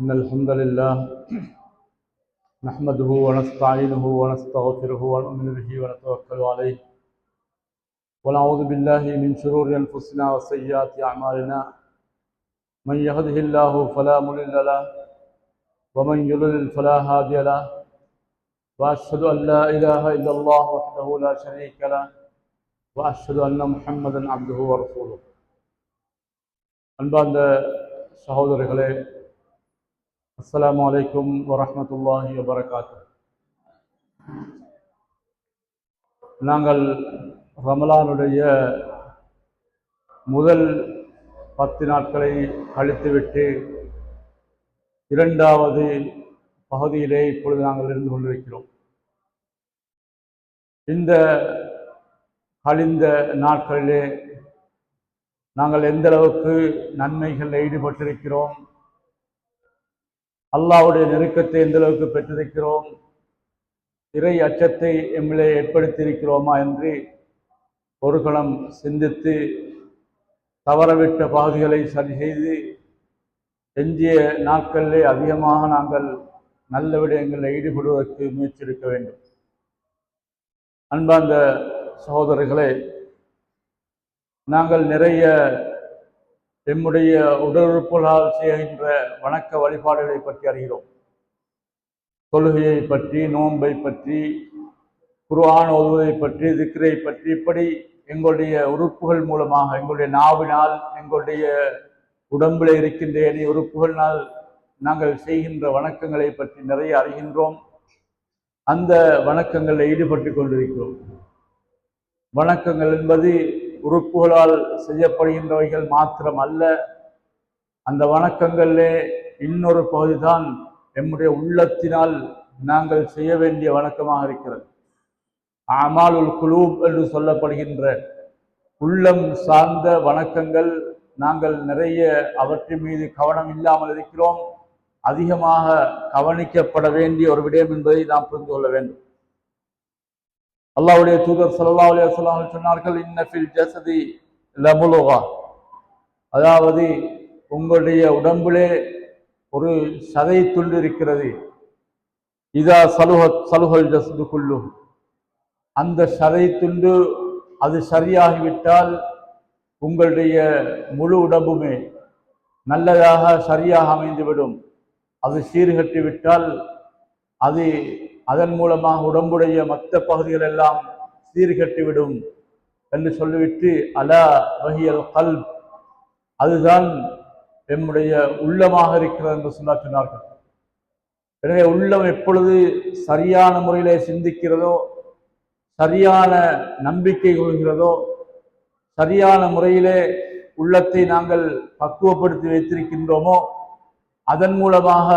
إن الحمد لله نحمده ونستعينه ونستغفره ونؤمن به ونتوكل عليه ونعوذ بالله من شرور أنفسنا وسيئات أعمالنا من يهده الله فلا مضل له ومن يضلل فلا هادي له وأشهد أن لا إله إلا الله وحده لا شريك له وأشهد أن محمدا عبده ورسوله. அன்பார்ந்த சகோதரர்களே, அஸ்ஸலாமு அலைக்கும் வரஹ்மத்துல்லாஹி வபரகாத்துஹு. நாங்கள் ரமலானுடைய முதல் 10 நாட்களை கழித்துவிட்டு இரண்டாவது பகுதியிலே இப்பொழுது நாங்கள் இருந்து கொண்டிருக்கிறோம். இந்த கழிந்த நாட்களிலே நாங்கள் எந்த அளவுக்கு நன்மைகளில் ஈடுபட்டிருக்கிறோம், அல்லாஹ்வுடைய நெருக்கத்தை எந்த அளவுக்கு பெற்றிருக்கிறோம், இறை அச்சத்தை எம்மிலே ஏற்படுத்தியிருக்கிறோமா என்று ஒரு கணம் சிந்தித்து தவறவிட்ட பகுதிகளை சரி செய்து எஞ்சிய நாட்களிலே அதிகமாக நாங்கள் நல்ல விடயங்களில் ஈடுபடுவதற்கு முயற்சி எடுக்க வேண்டும். அன்பார்ந்த சகோதரர்களே, நாங்கள் நிறைய எம்முடைய உடல் உறுப்புகளால் செய்கின்ற வணக்க வழிபாடுகளை பற்றி அறிகிறோம். தொழுகையை பற்றி, நோன்பை பற்றி, குர்ஆன் ஓதுவதை பற்றி, திக்ரை பற்றி, இப்படி எங்களுடைய உறுப்புகள் மூலமாக, எங்களுடைய நாவினால், எங்களுடைய உடம்பில் இருக்கின்ற ஏனைய உறுப்புகளினால் நாங்கள் செய்கின்ற வணக்கங்களை பற்றி நிறைய அறிகின்றோம். அந்த வணக்கங்களில் ஈடுபட்டு கொண்டிருக்கிறோம். வணக்கங்கள் என்பது உறுப்புகளால் செய்யப்படுகின்றவைகள் மாத்திரம் அல்ல. அந்த வணக்கங்களிலே இன்னொரு பகுதிதான் நம்முடைய உள்ளத்தினால் நாங்கள் செய்ய வேண்டிய வணக்கமாக இருக்கிறது. அமாலுல் குலூப் என்று சொல்லப்படுகின்ற உள்ளம் சார்ந்த வணக்கங்கள் நாங்கள் நிறைய அவற்றின் மீது கவனம் இல்லாமல் இருக்கிறோம். அதிகமாக கவனிக்கப்பட வேண்டிய ஒரு விடயம் என்பதை நாம் புரிந்து கொள்ள வேண்டும். அல்லாஹ்வுடைய தூதர் ஸல்லல்லாஹு அலைஹி வஸல்லம் சொன்னார்கள், இன்ன ஃபில் ஜஸதி லமுலுகா, அதாவது உங்களுடைய உடம்பிலே ஒரு சதை துண்டு இருக்கிறது. இதா சலுஹல் ஜஸ்து குல்லு, அந்த சதை துண்டு அது சரியாகிவிட்டால் உங்களுடைய முழு உடம்புமே நல்லதாக சரியாக அமைந்துவிடும். அது சீர்கட்டி விட்டால் அது அதன் மூலமாக உடம்புடைய மற்ற பகுதிகள் எல்லாம் சீர்கட்டிவிடும் என்று சொல்லிவிட்டு, அலா வஹியல் கல்ப், அதுதான் நம்முடைய உள்ளமாக இருக்கிறது என்று சொன்னார்கள். எனவே உள்ளம் எப்பொழுது சரியான முறையிலே சிந்திக்கிறதோ, சரியான நம்பிக்கை கொள்கிறதோ, சரியான முறையிலே உள்ளத்தை நாங்கள் பக்குவப்படுத்தி வைத்திருக்கின்றோமோ, அதன் மூலமாக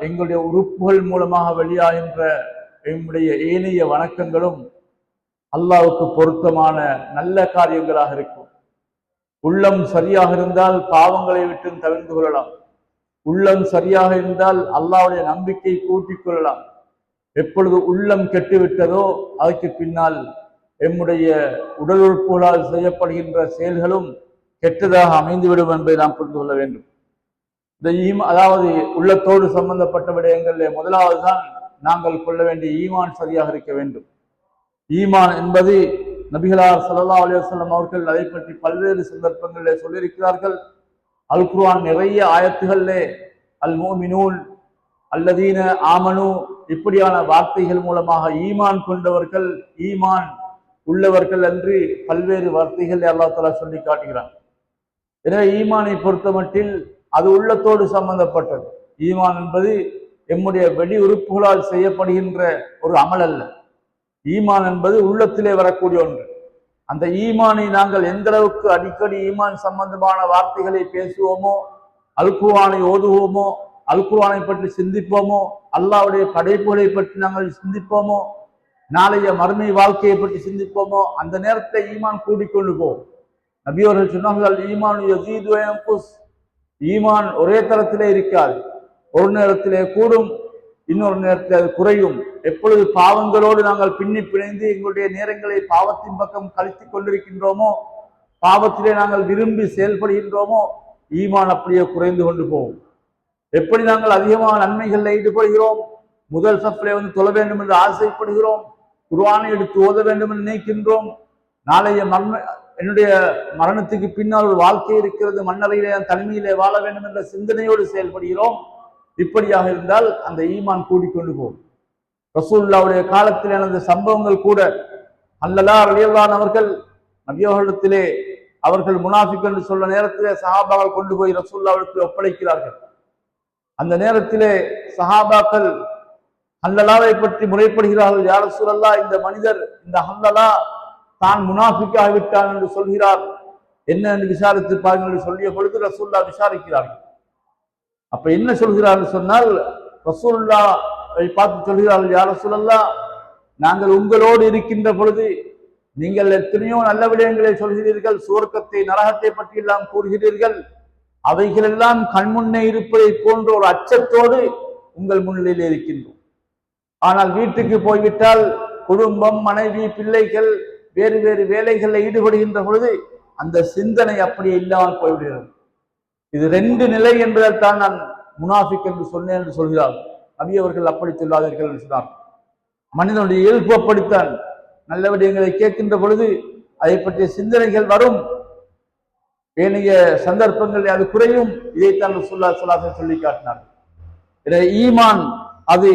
எங்களுடைய உறுப்புகள் மூலமாக வெளியாகின்ற எங்களுடைய ஏனைய வணக்கங்களும் அல்லாஹ்வுக்கு பொருத்தமான நல்ல காரியங்களாக இருக்கும். உள்ளம் சரியாக இருந்தால் பாவங்களை விட்டு தவிர்த்து கொள்ளலாம். உள்ளம் சரியாக இருந்தால் அல்லாஹ்வுடைய நம்பிக்கை கூட்டிக் கொள்ளலாம். எப்பொழுது உள்ளம் கெட்டுவிட்டதோ அதற்கு பின்னால் எம்முடைய உடல் உறுப்புகளால் செய்யப்படுகின்ற செயல்களும் கெட்டதாக அமைந்துவிடும் என்பதை நாம் புரிந்து கொள்ள வேண்டும். அதாவது உள்ளத்தோடு சம்பந்தப்பட்ட விடயங்களில் முதலாவது தான் நாங்கள் கொள்ள வேண்டிய ஈமான் சரியாக இருக்க வேண்டும். ஈமான் என்பது நபிகளார் ஸல்லல்லாஹு அலைஹி வஸல்லம் அவர்கள் அதை பற்றி பல்வேறு சந்தர்ப்பங்களிலே சொல்லியிருக்கிறார்கள். அல் குர்ஆன் நிறைய ஆயத்துகளிலே அல் முஃமினூன் அல்லதீன ஆமனு இப்படியான வார்த்தைகள் மூலமாக ஈமான் கொண்டவர்கள், ஈமான் உள்ளவர்கள் என்று பல்வேறு வார்த்தைகளை அல்லாஹ் தஆலா சொல்லி காட்டுகிறான். எனவே ஈமானை பொறுத்தமட்டில் அது உள்ளத்தோடு சம்பந்தப்பட்டது. ஈமான் என்பது எம்முடைய வெளி உறுப்புகளால் செய்யப்படுகின்ற ஒரு அமல் அல்ல. ஈமான் என்பது உள்ளத்திலே வரக்கூடிய ஒன்று. அந்த ஈமானை நாங்கள் எந்த அளவுக்கு அடிக்கடி ஈமான் சம்பந்தமான வார்த்தைகளை பேசுவோமோ, அல் குர்ஆனை ஓதுவோமோ, அல் குர்ஆனை பற்றி சிந்திப்போமோ, அல்லாஹ்வுடைய படைப்புகளை பற்றி நாங்கள் சிந்திப்போமோ, நாளைய மறுமை வாழ்க்கையை பற்றி சிந்திப்போமோ, அந்த நேரத்தை ஈமான் கூடிக்கொண்டு போகும். நபி அவர்கள் சொன்னார்கள், ஈமான் யஸீது வ யன்குஸ், ஈமான் ஒரே தரத்திலே இருக்காது. ஒரு நேரத்திலே கூடும், இன்னொரு நேரத்தில் அது குறையும். எப்பொழுது பாவங்களோடு நாங்கள் பின்னி பிணைந்து எங்களுடைய நேரங்களை பாவத்தின் பக்கம் கழித்துக் கொண்டிருக்கின்றோமோ, பாவத்திலே நாங்கள் விரும்பி செயல்படுகின்றோமோ, ஈமான் அப்படியே குறைந்து கொண்டு போகும். எப்படி நாங்கள் அதிகமான நன்மைகளில் ஈடுபடுகிறோம், முதல் சஃப்லே தொழ வேண்டும் என்று ஆசைப்படுகிறோம், குர்ஆனை எடுத்து ஓத வேண்டும் என்று நினைக்கின்றோம், நாளைய என்னுடைய மரணத்துக்கு பின்னால் ஒரு வாழ்க்கை இருக்கிறது, மன்னரையிலே தனிமையிலே வாழ வேண்டும் என்ற சிந்தனையோடு செயல்படுகிறோம். இப்படியாக இருந்தால் அந்த ஈமான் கூடிக்கொண்டு போகும். ரசூலுல்லாஹ்வுடைய காலத்தில் நடந்த சம்பவங்கள் கூட, அல்லலா ரலியல்லாஹு அவர்கள் நபியவர்களிடத்திலே அவர்கள் முனாஃபிக் என்று சொல்ல நேரத்திலே சஹாபாக்கள் கொண்டு போய் ரசூலுல்லாஹ்விடத்தில் ஒப்படைக்கிறார்கள். அந்த நேரத்திலே சஹாபாக்கள் ஹல்லலாவை பற்றி முறைப்படுகிறார்கள். யா ரசூலல்லாஹ், இந்த மனிதர், இந்த ஹல்லலா தான் முனாஃபிக் ஆகிவிட்டான் என்று சொல்கிறார், என்ன என்று விசாரித்து பாருங்கள் என்று சொல்லிய பொழுது ரசூலுல்லாஹ் விசாரிக்கிறார்கள். அப்ப என்ன சொல்கிறார்கள் சொன்னால், ரசூலுல்லாஹை பார்த்து சொல்கிறார்கள், யா ரசூலல்லாஹ், நாங்கள் உங்களோடு இருக்கின்ற பொழுது நீங்கள் எத்தனையோ நல்ல விடயங்களை சொல்கிறீர்கள், சுவர்க்கத்தை நரகத்தை பற்றி எல்லாம் கூறுகிறீர்கள், அவைகளெல்லாம் கண்முன்னே இருப்பதை போன்ற ஒரு அச்சத்தோடு உங்கள் முன்னிலையில் இருக்கின்றோம். ஆனால் வீட்டுக்கு போய்விட்டால் குடும்பம், மனைவி, பிள்ளைகள், வேறு வேறு வேலைகளில் ஈடுபடுகின்ற பொழுது அந்த சிந்தனை அப்படியே இல்லாமல் போய்விடுகிறது. இது ரெண்டு நிலை என்பதால் தான் நான் முனாஃபிக் என்று சொன்னேன் என்று சொல்கிறார். நபி அவர்கள் அப்படி சொல்லாதீர்கள் என்று சொன்னார். மனிதனுடைய இயல்பு அப்படித்தான். நல்ல விடயங்களை கேட்கின்ற பொழுது அதை பற்றிய சிந்தனைகள் வரும், ஏனைய சந்தர்ப்பங்களில் அது குறையும். இதைத்தான் சொல்லி காட்டினார். ஈமான் அது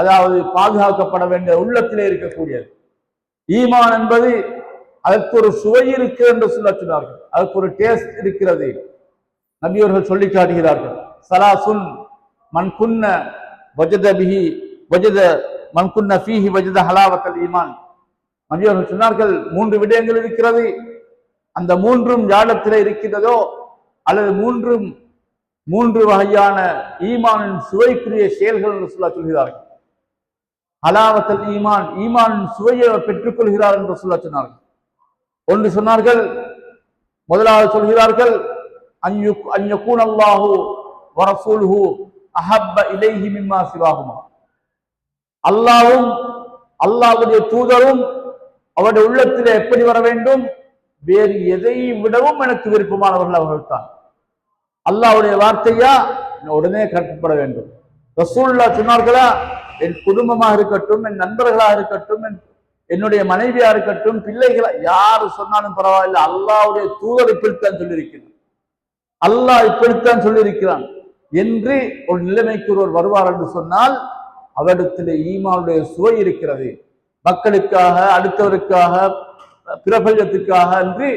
அதாவது பாதுகாக்கப்பட வேண்டிய உள்ளத்திலே இருக்கக்கூடியது. ஈமான் என்பது அதற்கு ஒரு சுவை இருக்கிறது என்று சொன்னார்கள், அதற்கு ஒரு டேஸ்ட் இருக்கிறது. நபியவர்கள் சொல்லி காட்டுகிறார்கள், சலாசுன் மன் குன்ன வஜத பிஹி வஜத மன் குன்ன ஃபீஹி வஜத ஹலாவத்தல் ஈமான். நபியவர்கள் சொன்னார்கள், மூன்று விடயங்கள் இருக்கிறது, அந்த மூன்றும் யாரிடத்திலே இருக்கின்றதோ அல்லது மூன்று வகையான ஈமானின் சுவைக்குரிய செயல்கள் என்று சொல்கிறார்கள். ஹலாவத்தல் ஈமான், ஈமானின் சுவையை பெற்றுக் கொள்கிறார் என்று சொன்னார்கள். ஒன்று சொன்னார்கள், முதலாவது சொல்கிறார்கள், அன் யகூன அல்லாஹு வ ரசூலுஹு அஹப்ப இலைஹி மிம்மா சிவாஹுமா. அல்லாஹ்வும் அல்லாஹ்வுடைய தூதரும் அவருடைய உள்ளத்திலே எப்படி வர வேண்டும், வேறு எதை விடவும் எனக்கு விருப்பமானவர்கள் அவர்கள் தான். அல்லாஹ்வுடைய வார்த்தையா உடனே கட்டுப்பட வேண்டும். ரசூலுல்லாஹ் சொன்னார்களா, என் குடும்பமாக இருக்கட்டும், என் நண்பர்களாக இருக்கட்டும், என்னுடைய மனைவியா இருக்கட்டும், பிள்ளைகளா, யாரு சொன்னாலும் பரவாயில்லை, அல்லாஹ்வுடைய தூதர் இப்படித்தான் சொல்லியிருக்கிறார், அல்லாஹ் இப்படித்தான் சொல்லியிருக்கிறான் என்று ஒரு நிலைமைக்கு ஒருவர் வருவார் என்று சொன்னால் அவரிடத்திலே ஈமானுடைய சுவை இருக்கிறது. மக்களுக்காக, அடுத்தவருக்காக, பிரபஞ்சத்துக்காக என்று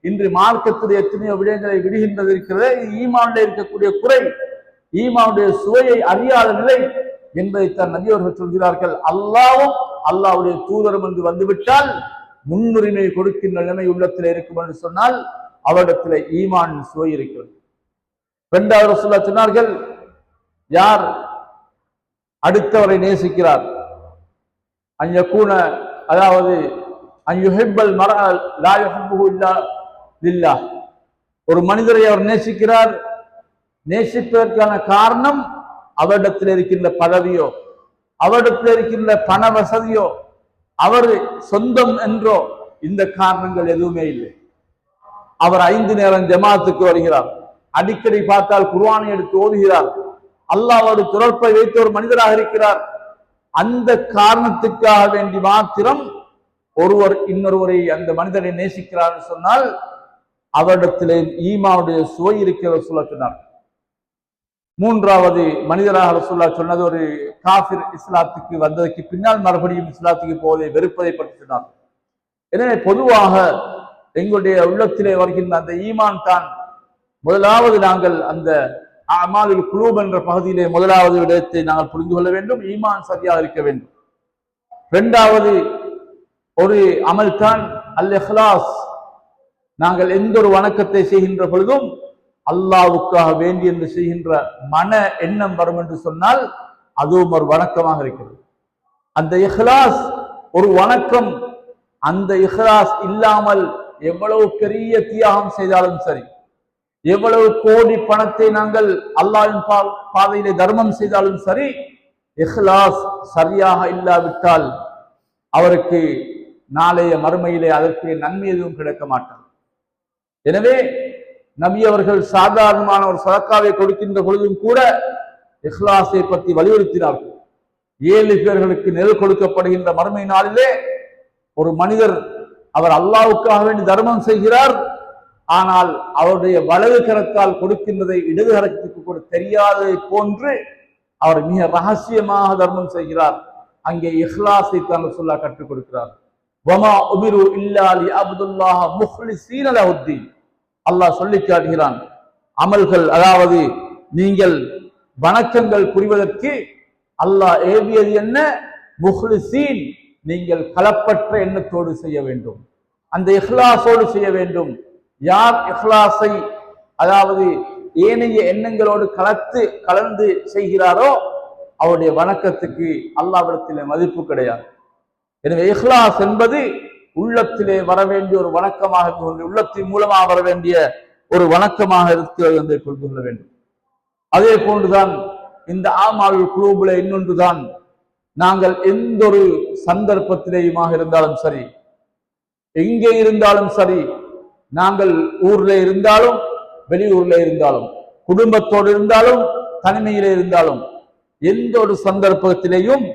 இன்று மார்க்கத்துடைய எத்தனையோ விடயங்களை விடுகின்றது இருக்கிறது. ஈமானில் இருக்கக்கூடிய குறை, ஈமானுடைய சுவையை அறியாத நிலை என்பதைத்தான் நபி அவர்கள் சொல்கிறார்கள். அல்லாஹ்வும் அல்லாஹ்வுடைய தூதரும் என்று வந்துவிட்டால் முன்னுரிமை கொடுக்கின்ற நிலைமை உள்ளத்தில் இருக்கும் என்று சொன்னால் அவரிடத்தில் ஈமான் சுவை இருக்கிறது. இரண்டாவது ரசூலுல்லாஹ் சொன்னார்கள், யார் அடுத்தவரை நேசிக்கிறார், அன்யகூன அதாவது அன்யுஹிப்பல் மர்அ லா யுஹிப்புஹு இல்லா லில்லாஹ். ஒரு மனிதரை அவர் நேசிக்கிறார், நேசிப்பதற்கான காரணம் அவரிடத்தில் இருக்கின்ற பதவியோ, அவரிடத்தில் இருக்கின்ற பண வசதியோ, அவர் சொந்தம் என்றோ, இந்த காரணங்கள் எதுவுமே இல்லை. அவர் 5 நேரம் ஜமாத்துக்கு வருகிறார், அடிக்கடி பார்த்தால் குர்ஆனை எடுத்து ஓதுகிறார், அல்லாஹ்வோடு தொடர்பை வைத்த ஒரு மனிதராக இருக்கிறார். அந்த காரணத்துக்காக வேண்டி மாத்திரம் ஒருவர் இன்னொருவரை அந்த மனிதரை நேசிக்கிறார் சொன்னால் அவரிடத்திலே ஈமானுடைய சுவை இருக்கிற சொன்னார். மூன்றாவது மனிதராக ரசூலுல்லாஹ் சொன்னது, ஒரு காஃபிர் இஸ்லாத்துக்கு வந்ததற்கு பின்னால் மறுபடியும் இஸ்லாத்துக்கு போவதை வெறுப்பதை பற்றி சொன்னார். எனவே பொதுவாக எங்களுடைய உள்ளத்திலே வருகின்ற அந்த ஈமான் தான் முதலாவது. நாங்கள் அந்த அமாலுல் குலூப் என்ற பகுதியிலே முதலாவது விடயத்தை நாங்கள் புரிந்து கொள்ள வேண்டும், ஈமான் சரியாக இருக்க வேண்டும். இரண்டாவது ஒரு அமல் தான் அல் இஹ்லாஸ். நாங்கள் எந்த ஒரு வணக்கத்தை செய்கின்ற பொழுதும் அல்லாஹ்வுக்காக வேண்டி என்று செய்கின்ற மன எண்ணம் வரும் என்று சொன்னால் அதுவும் ஒரு வணக்கமாக இருக்கிறது. அந்த இஹ்லாஸ் ஒரு வணக்கம். அந்த இஹ்லாஸ் இல்லாமல் எவ்வளவு பெரிய தியாகம் செய்தாலும் சரி, எவ்வளவு கோடி பணத்தை நாங்கள் அல்லாஹ்வின் பாதையிலே தர்மம் செய்தாலும் சரி, இஹ்லாஸ் சரியாக இல்லாவிட்டால் அவருக்கு நாளைய மறுமையிலே அதற்கு நன்மை எதுவும் கிடைக்க மாட்டார். எனவே நபி அவர்கள் சாதாரணமான ஒரு சதக்காவை கொடுக்கின்ற பொழுதும் கூட இஹ்லாஸை பற்றி வலியுறுத்தினார்கள். 7 பேர்களுக்கு நெல் கொடுக்கப்படுகின்ற மறுமை நாளிலே ஒரு மனிதர் அவர் அல்லாஹ்வுக்காக வேண்டி தர்மம் செய்கிறார். ஆனால் அவருடைய வலது கரத்தால் கொடுக்கின்றதை இடது கரத்துக்கு கூட தெரியாததை போன்று அவர் மிக ரகசியமாக தர்மம் செய்கிறார். அங்கே இஹ்லாஸை தான் ரசூலுல்லாஹ் கற்றுக் கொடுக்கிறார். வமா உமிரு இல்லா லிஅப்துல்லாஹ் முஹ்லிஸீன லஹுத்தீன். அல்லாஹ் சொல்லி காட்டுகிறான், அமல்கள் அதாவது நீங்கள் வணக்கங்கள் புரிவதற்கு அல்லாஹ் ஏவியது என்ன? முஹ்லிஸீன், நீங்கள் கலப்பற்ற எண்ணத்தோடு செய்ய வேண்டும், அந்த இஹ்லாஸோடு செய்ய வேண்டும். யார் இஹ்லாஸை அதாவது ஏனைய எண்ணங்களோடு கலந்து செய்கிறாரோ அவருடைய வணக்கத்துக்கு அல்லாஹ்விடத்திலே மதிப்பு கிடையாது. எனவே இஹ்லாஸ் என்பது உள்ளத்திலே வர வேண்டிய ஒரு வணக்கமாக, உள்ளத்தின் மூலமாக வர வேண்டிய ஒரு வணக்கமாக இருக்கிறது என்று புரிந்து கொள்ள வேண்டும். அதே போன்றுதான் இந்த ஆமாலுல் குலூபிலே இன்னொன்றுதான், நாங்கள் எந்த ஒரு சந்தர்ப்பத்திலேயுமாக இருந்தாலும் சரி, எங்கே இருந்தாலும் சரி, நாங்கள் ஊர்ல இருந்தாலும் வெளியூர்ல இருந்தாலும், குடும்பத்தோடு இருந்தாலும் தனிமையிலே இருந்தாலும், எந்த ஒரு சந்தர்ப்பத்திலேயும்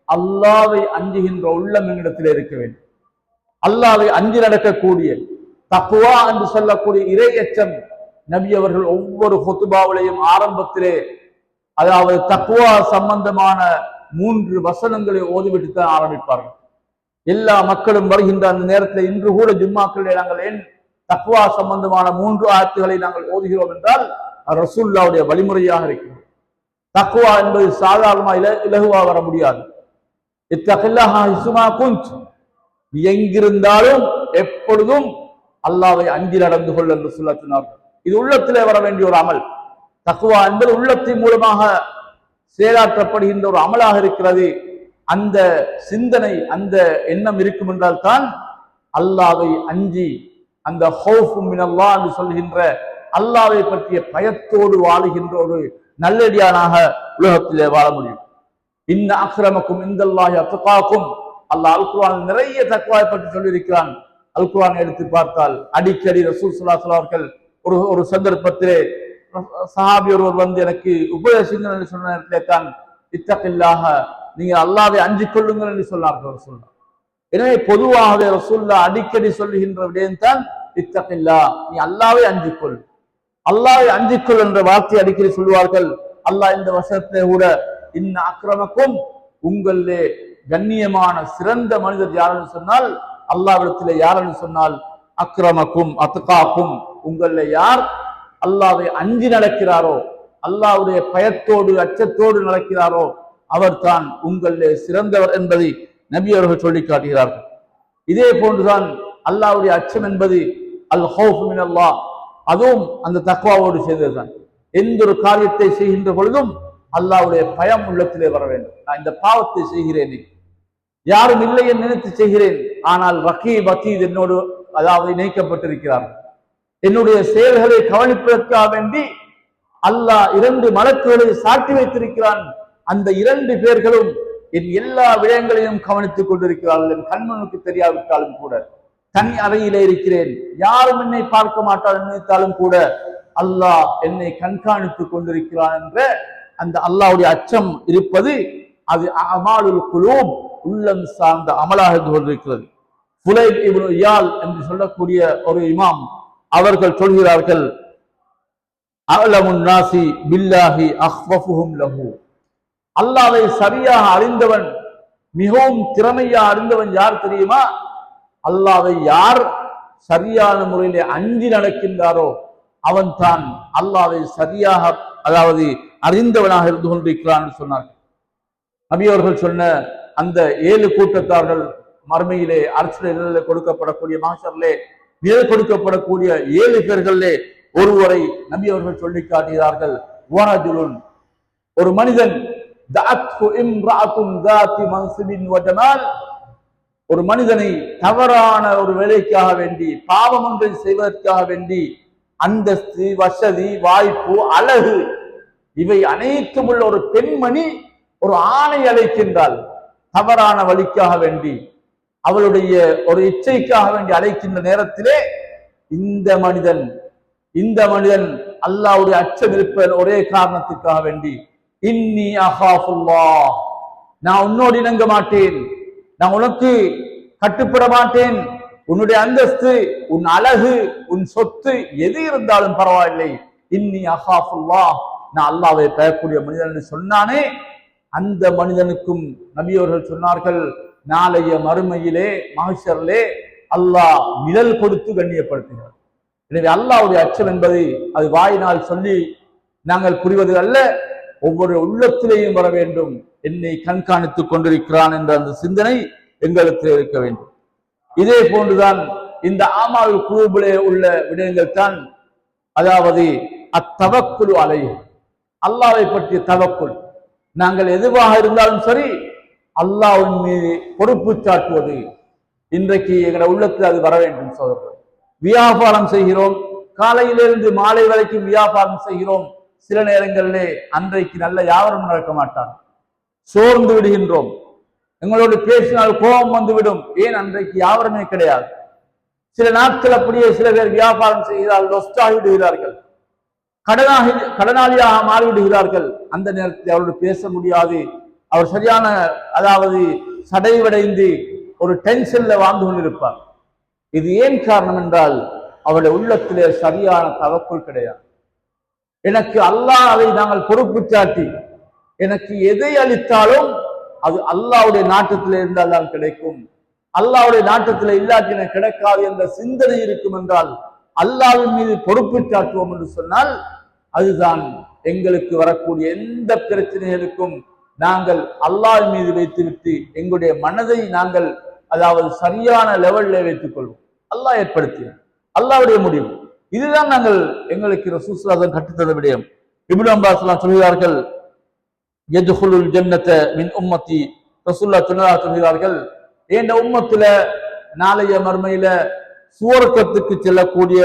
அல்லாஹ்வை அஞ்சுகின்ற உள்ளம் என்னிடத்தில் இருக்க வேண்டும். அல்லாஹ்வை அஞ்சி நடக்கக்கூடிய தக்வா என்று சொல்லக்கூடிய இறை அச்சம். நபி அவர்கள் ஒவ்வொரு ஹுத்பாவிலையும் ஆரம்பத்திலே அதாவது தக்வா சம்பந்தமான 3 வசனங்களை ஓதிவிட்டு தான் ஆரம்பிப்பார்கள். எல்லா மக்களும் வருகின்ற அந்த நேரத்தில் இன்று கூட ஜும்மாக்களிலே நாங்கள் ஏன் தக்வா சம்பந்தமான 3 ஆயத்துகளை நாங்கள் ஓதுகிறோம் என்றால் ரசூலுல்லாஹ்வுடைய வழிமுறையாக இருக்கிறது. தக்வா என்பது சாதாரணமாக இலகுவா வர முடியாது. இத்தகில்லாஹ ஹைசுமா குன்த், நீ எங்கிருந்தாலும் எப்பொழுதும் அல்லாஹ்வை அஞ்சி நடந்து கொள் என்று சொன்னார்கள். இது உள்ளத்திலே வர வேண்டிய ஒரு அமல். தக்வா என்பது உள்ளத்தின் மூலமாக செயலாற்றப்படுகின்ற ஒரு அமலாக இருக்கிறது. அந்த சிந்தனை, அந்த எண்ணம் இருக்கும் என்றால் தான் அல்லாஹ்வை அஞ்சி அந்த ஹௌஃபு மினல்லாஹ் என்று சொல்கின்ற அல்லாஹ்வை பற்றிய பயத்தோடு வாழுகின்ற ஒரு நல்லடியானாக உலகத்திலே வாழ முடியும். இன்ன அக்ரமக்கும் இந்தல்லாஹி அத்காக்கும். அல்லாஹ் அல் குர்ஆனில் நிறைய தக்வாவை பற்றி சொல்லியிருக்கிறான். அல் குர்ஆனை எடுத்து பார்த்தால் அடிக்கடி ரசூல் ஸல்லல்லாஹு அலைஹி அவர்கள் ஒரு சந்தர்ப்பத்திலே சஹாபி ஒருவர் வந்து எனக்கு உபதேசிங்கள் என்று சொன்ன நேரத்திலே தான் இத்தகில்லாஹ, நீங்கள் அல்லாஹ்வை அஞ்சிக் கொள்ளுங்கள் என்று சொன்னார்கள் ரசூலுல்லாஹ். எனவே பொதுவாகவே ரசூலுல்லாஹ் அடிக்கடி சொல்லுகின்ற விடயம் தான் இத்தகில்லாஹ், நீ அல்லாஹ்வை அஞ்சிக்கொள், அல்லாஹ்வை அஞ்சிக்கொள் என்ற வார்த்தை அடிக்கடி சொல்வார்கள். அல்லாஹ் இந்த வசனத்திலே கூட இன்ன அக்ரமக்கும், உங்களிலே கண்ணியமான சிறந்த மனிதர் யாருன்னு சொன்னால் அல்லாஹ்விடத்திலே யாருன்னு சொன்னால் அக்ரமக்கும் அத்காக்கும், உங்களிலே யார் அல்லாஹ்வை அஞ்சி நடக்கிறாரோ, அல்லாஹ்வுடைய பயத்தோடு அச்சத்தோடு நடக்கிறாரோ அவர்தான் உங்களிலே சிறந்தவர் என்பதை நபி அவர்கள் சொல்லி காட்டுகிறார்கள். இதே போன்றுதான் அல்லாஹ்வுடைய அச்சம் என்பது அல் ஹௌஃப் மினல்லாஹ், அதுவும் அந்த தக்வாவோடு சேர்ந்ததுதான். எந்த ஒரு காரியத்தை செய்கின்ற பொழுதும் அல்லாஹ்வுடைய பயம் உள்ளத்திலே வர வேண்டும். நான் இந்த பாவத்தை செய்கிறேன், யாரும் இல்லை என்று நினைத்து செய்கிறேன், ஆனால் ரகீப் அதீத் என்னோடு அதாவது இணைக்கப்பட்டிருக்கிறார். என்னுடைய செயல்களை கவனிப்பதற்காக வேண்டி அல்லாஹ் 2 மலக்குகளை சாட்டி வைத்திருக்கிறான். அந்த 2 பேர்களும் என் எல்லா விடயங்களையும் கவனித்துக் கொண்டிருக்கிறார்கள். என் கண்மனுக்கு தெரியாவிட்டாலும் கூட தனி அறையிலே இருக்கிறேன், யாரும் என்னை பார்க்க மாட்டார் நினைத்தாலும் கூட அல்லாஹ் என்னை கண்காணித்துக் கொண்டிருக்கிறான் என்ற அந்த அல்லாஹ்வுடைய அச்சம் இருப்பது அது அமாலுல் குலூப், உள்ளம் சார்ந்த அமலாக இருந்து கொண்டிருக்கிறது. ஃபுலைல் இப்னு இயால் என்று சொல்லக்கூடிய ஒரு இமாம் அவர்கள் சொல்கிறார்கள், அலமுன் நாசி பில்லாஹி அஹ்வஃபுஹும் லஹு. அல்லாஹ்வை சரியாக அறிந்தவன், மிகவும் திறமையாக அறிந்தவன் யார் தெரியுமா? அல்லாஹ்வை யார் சரியான முறையிலே அஞ்சி நடக்கின்றாரோ அவன் தான் அல்லாஹ்வை சரியாக அதாவது அறிந்தவனாக இருந்து கொண்டிருக்கிறான் என்று சொன்னார்கள். நபி அவர்கள் சொன்ன அந்த 7 கூட்டத்தார்கள் மறுமையிலே அரசியலிலே கொடுக்கப்படக்கூடிய மாஷர்லே நிழல் கொடுக்கப்படக்கூடிய 7 பேர்களிலே ஒருவரை நபி அவர்கள் சொல்லி காட்டுகிறார்கள். வரஜுலுன், ஒரு மனிதன், தஅத்ஹு இம்ராஅத்துன் ذات منصب وجمال, ஒரு மனிதனை தவறான ஒரு வேலைக்காக வேண்டி, பாவம் ஒன்றை செய்வதற்காக வேண்டி, அந்தஸ்து, வசதி, வாய்ப்பு, அழகு இவை அனைத்தும் உள்ள ஒரு பெண்மணி ஒரு ஆணை அழைக்கின்றாள். தவறான வழிக்காக வேண்டி, அவளுடைய ஒரு இச்சைக்காக வேண்டி அழைக்கின்ற நேரத்திலே இந்த மனிதன் இந்த மனிதன் அல்லாஹ்வுடைய அச்சம் இருப்பதன் ஒரே காரணத்துக்காக வேண்டி இன்னி அஹாஃபுல்லாஹ், நான் உன்னோடு இணங்க மாட்டேன், நான் உனக்கு கட்டுப்பட மாட்டேன், உன்னுடைய அந்தஸ்து, உன் அழகு, உன் சொத்து எது இருந்தாலும் பரவாயில்லை, இன்னி அஹாஃபுல்லாஹ், நான் அல்லாஹ்வை பயக்கூடிய மனிதன் சொன்னானே, அந்த மனிதனுக்கும் நபி அவர்கள் சொன்னார்கள், நாளைய மறுமையிலே மஹ்ஷரிலே அல்லாஹ் நிழல் கொடுத்து கண்ணியப்படுத்துகிறார். எனவே அல்லாஹ்வுடைய அச்சம் என்பதை அது வாயினால் சொல்லி நாங்கள் புரிவது அல்ல, ஒவ்வொரு உள்ளத்திலேயும் வர வேண்டும். என்னை கண்காணித்துக் கொண்டிருக்கிறான் என்ற அந்த சிந்தனை எங்களுக்கு இருக்க வேண்டும். இதே போன்றுதான் இந்த ஆமாவில் குழுவிலே உள்ள விடயங்கள் தான், அதாவது அத்தவக்குல் அலைஹி, அல்லாஹ்வை பற்றிய தவக்குல். நாங்கள் எதுவாக இருந்தாலும் சரி அல்லாஹ்வின் மீது பொறுப்பு சாட்டுவது இன்றைக்கு எங்களுடைய உள்ளத்தில் அது வர வேண்டும். சோதரர்கள், வியாபாரம் செய்கிறோம், காலையிலிருந்து மாலை வரைக்கும் வியாபாரம் செய்கிறோம், சில நேரங்களிலே அன்றைக்கு நல்ல வியாபாரம் நடக்க மாட்டார், சோர்ந்து விடுகின்றோம், எங்களோடு பேசினால் கோபம் வந்துவிடும், ஏன் அன்றைக்கு வியாபாரமே கிடையாது. சில நாட்கள் அப்படியே சில பேர் வியாபாரம் செய்கிறார்கள், லொஸ்டாகி விடுகிறார்கள், கடனாளியாக மாறிவிடுகிறார்கள். அந்த நேரத்தில் அவரோடு பேச முடியாது, அவர் சரியான அதாவது சடைவடைந்து ஒரு டென்ஷன்ல வாழ்ந்து கொண்டிருப்பார். இது ஏன் காரணம் என்றால் அவருடைய உள்ளத்திலே சரியான தவக்குள் கிடையாது. எனக்கு அல்லாஹ் அதை நாங்கள் பொறுப்பு சாட்டி எனக்கு எதை அளித்தாலும் அது அல்லாஹ்வுடைய நாட்டத்திலே இருந்தால் தான் கிடைக்கும், அல்லாஹ்வுடைய நாட்டத்திலே இல்லாட்டி எனக்கு கிடைக்காது என்ற சிந்தனை இருக்கும் என்றால் அல்லாஹ்வின் மீது பொறுப்பு சாட்டுவோம் என்று சொன்னால் அதுதான் எங்களுக்கு வரக்கூடிய எந்த பிரச்சனைகளுக்கும் நாங்கள் அல்லாஹ் மீது வைத்துவிட்டு எங்களுடைய மனதை நாங்கள் அதாவது சரியான லெவல்ல வைத்துக் கொள்வோம். அல்லாஹ் ஏற்படுத்திய அல்லாஹ்வுடைய முடிவு இதுதான். நாங்கள் எங்களுக்கு ரசூல் ஸல்லல்லாஹு அலைஹி வஸல்லம் கற்றுத்தந்த விடயம். இப்னு அப்பாஸ் சொல்கிறார்கள், யதுகுலுல் ஜன்னத மின் உம்மத்தி, ரசூலுல்லாஹ் சொல்கிறார்கள், இந்த உம்மத்துல நாளைய மறுமையில சுவர்க்கத்துக்கு செல்லக்கூடிய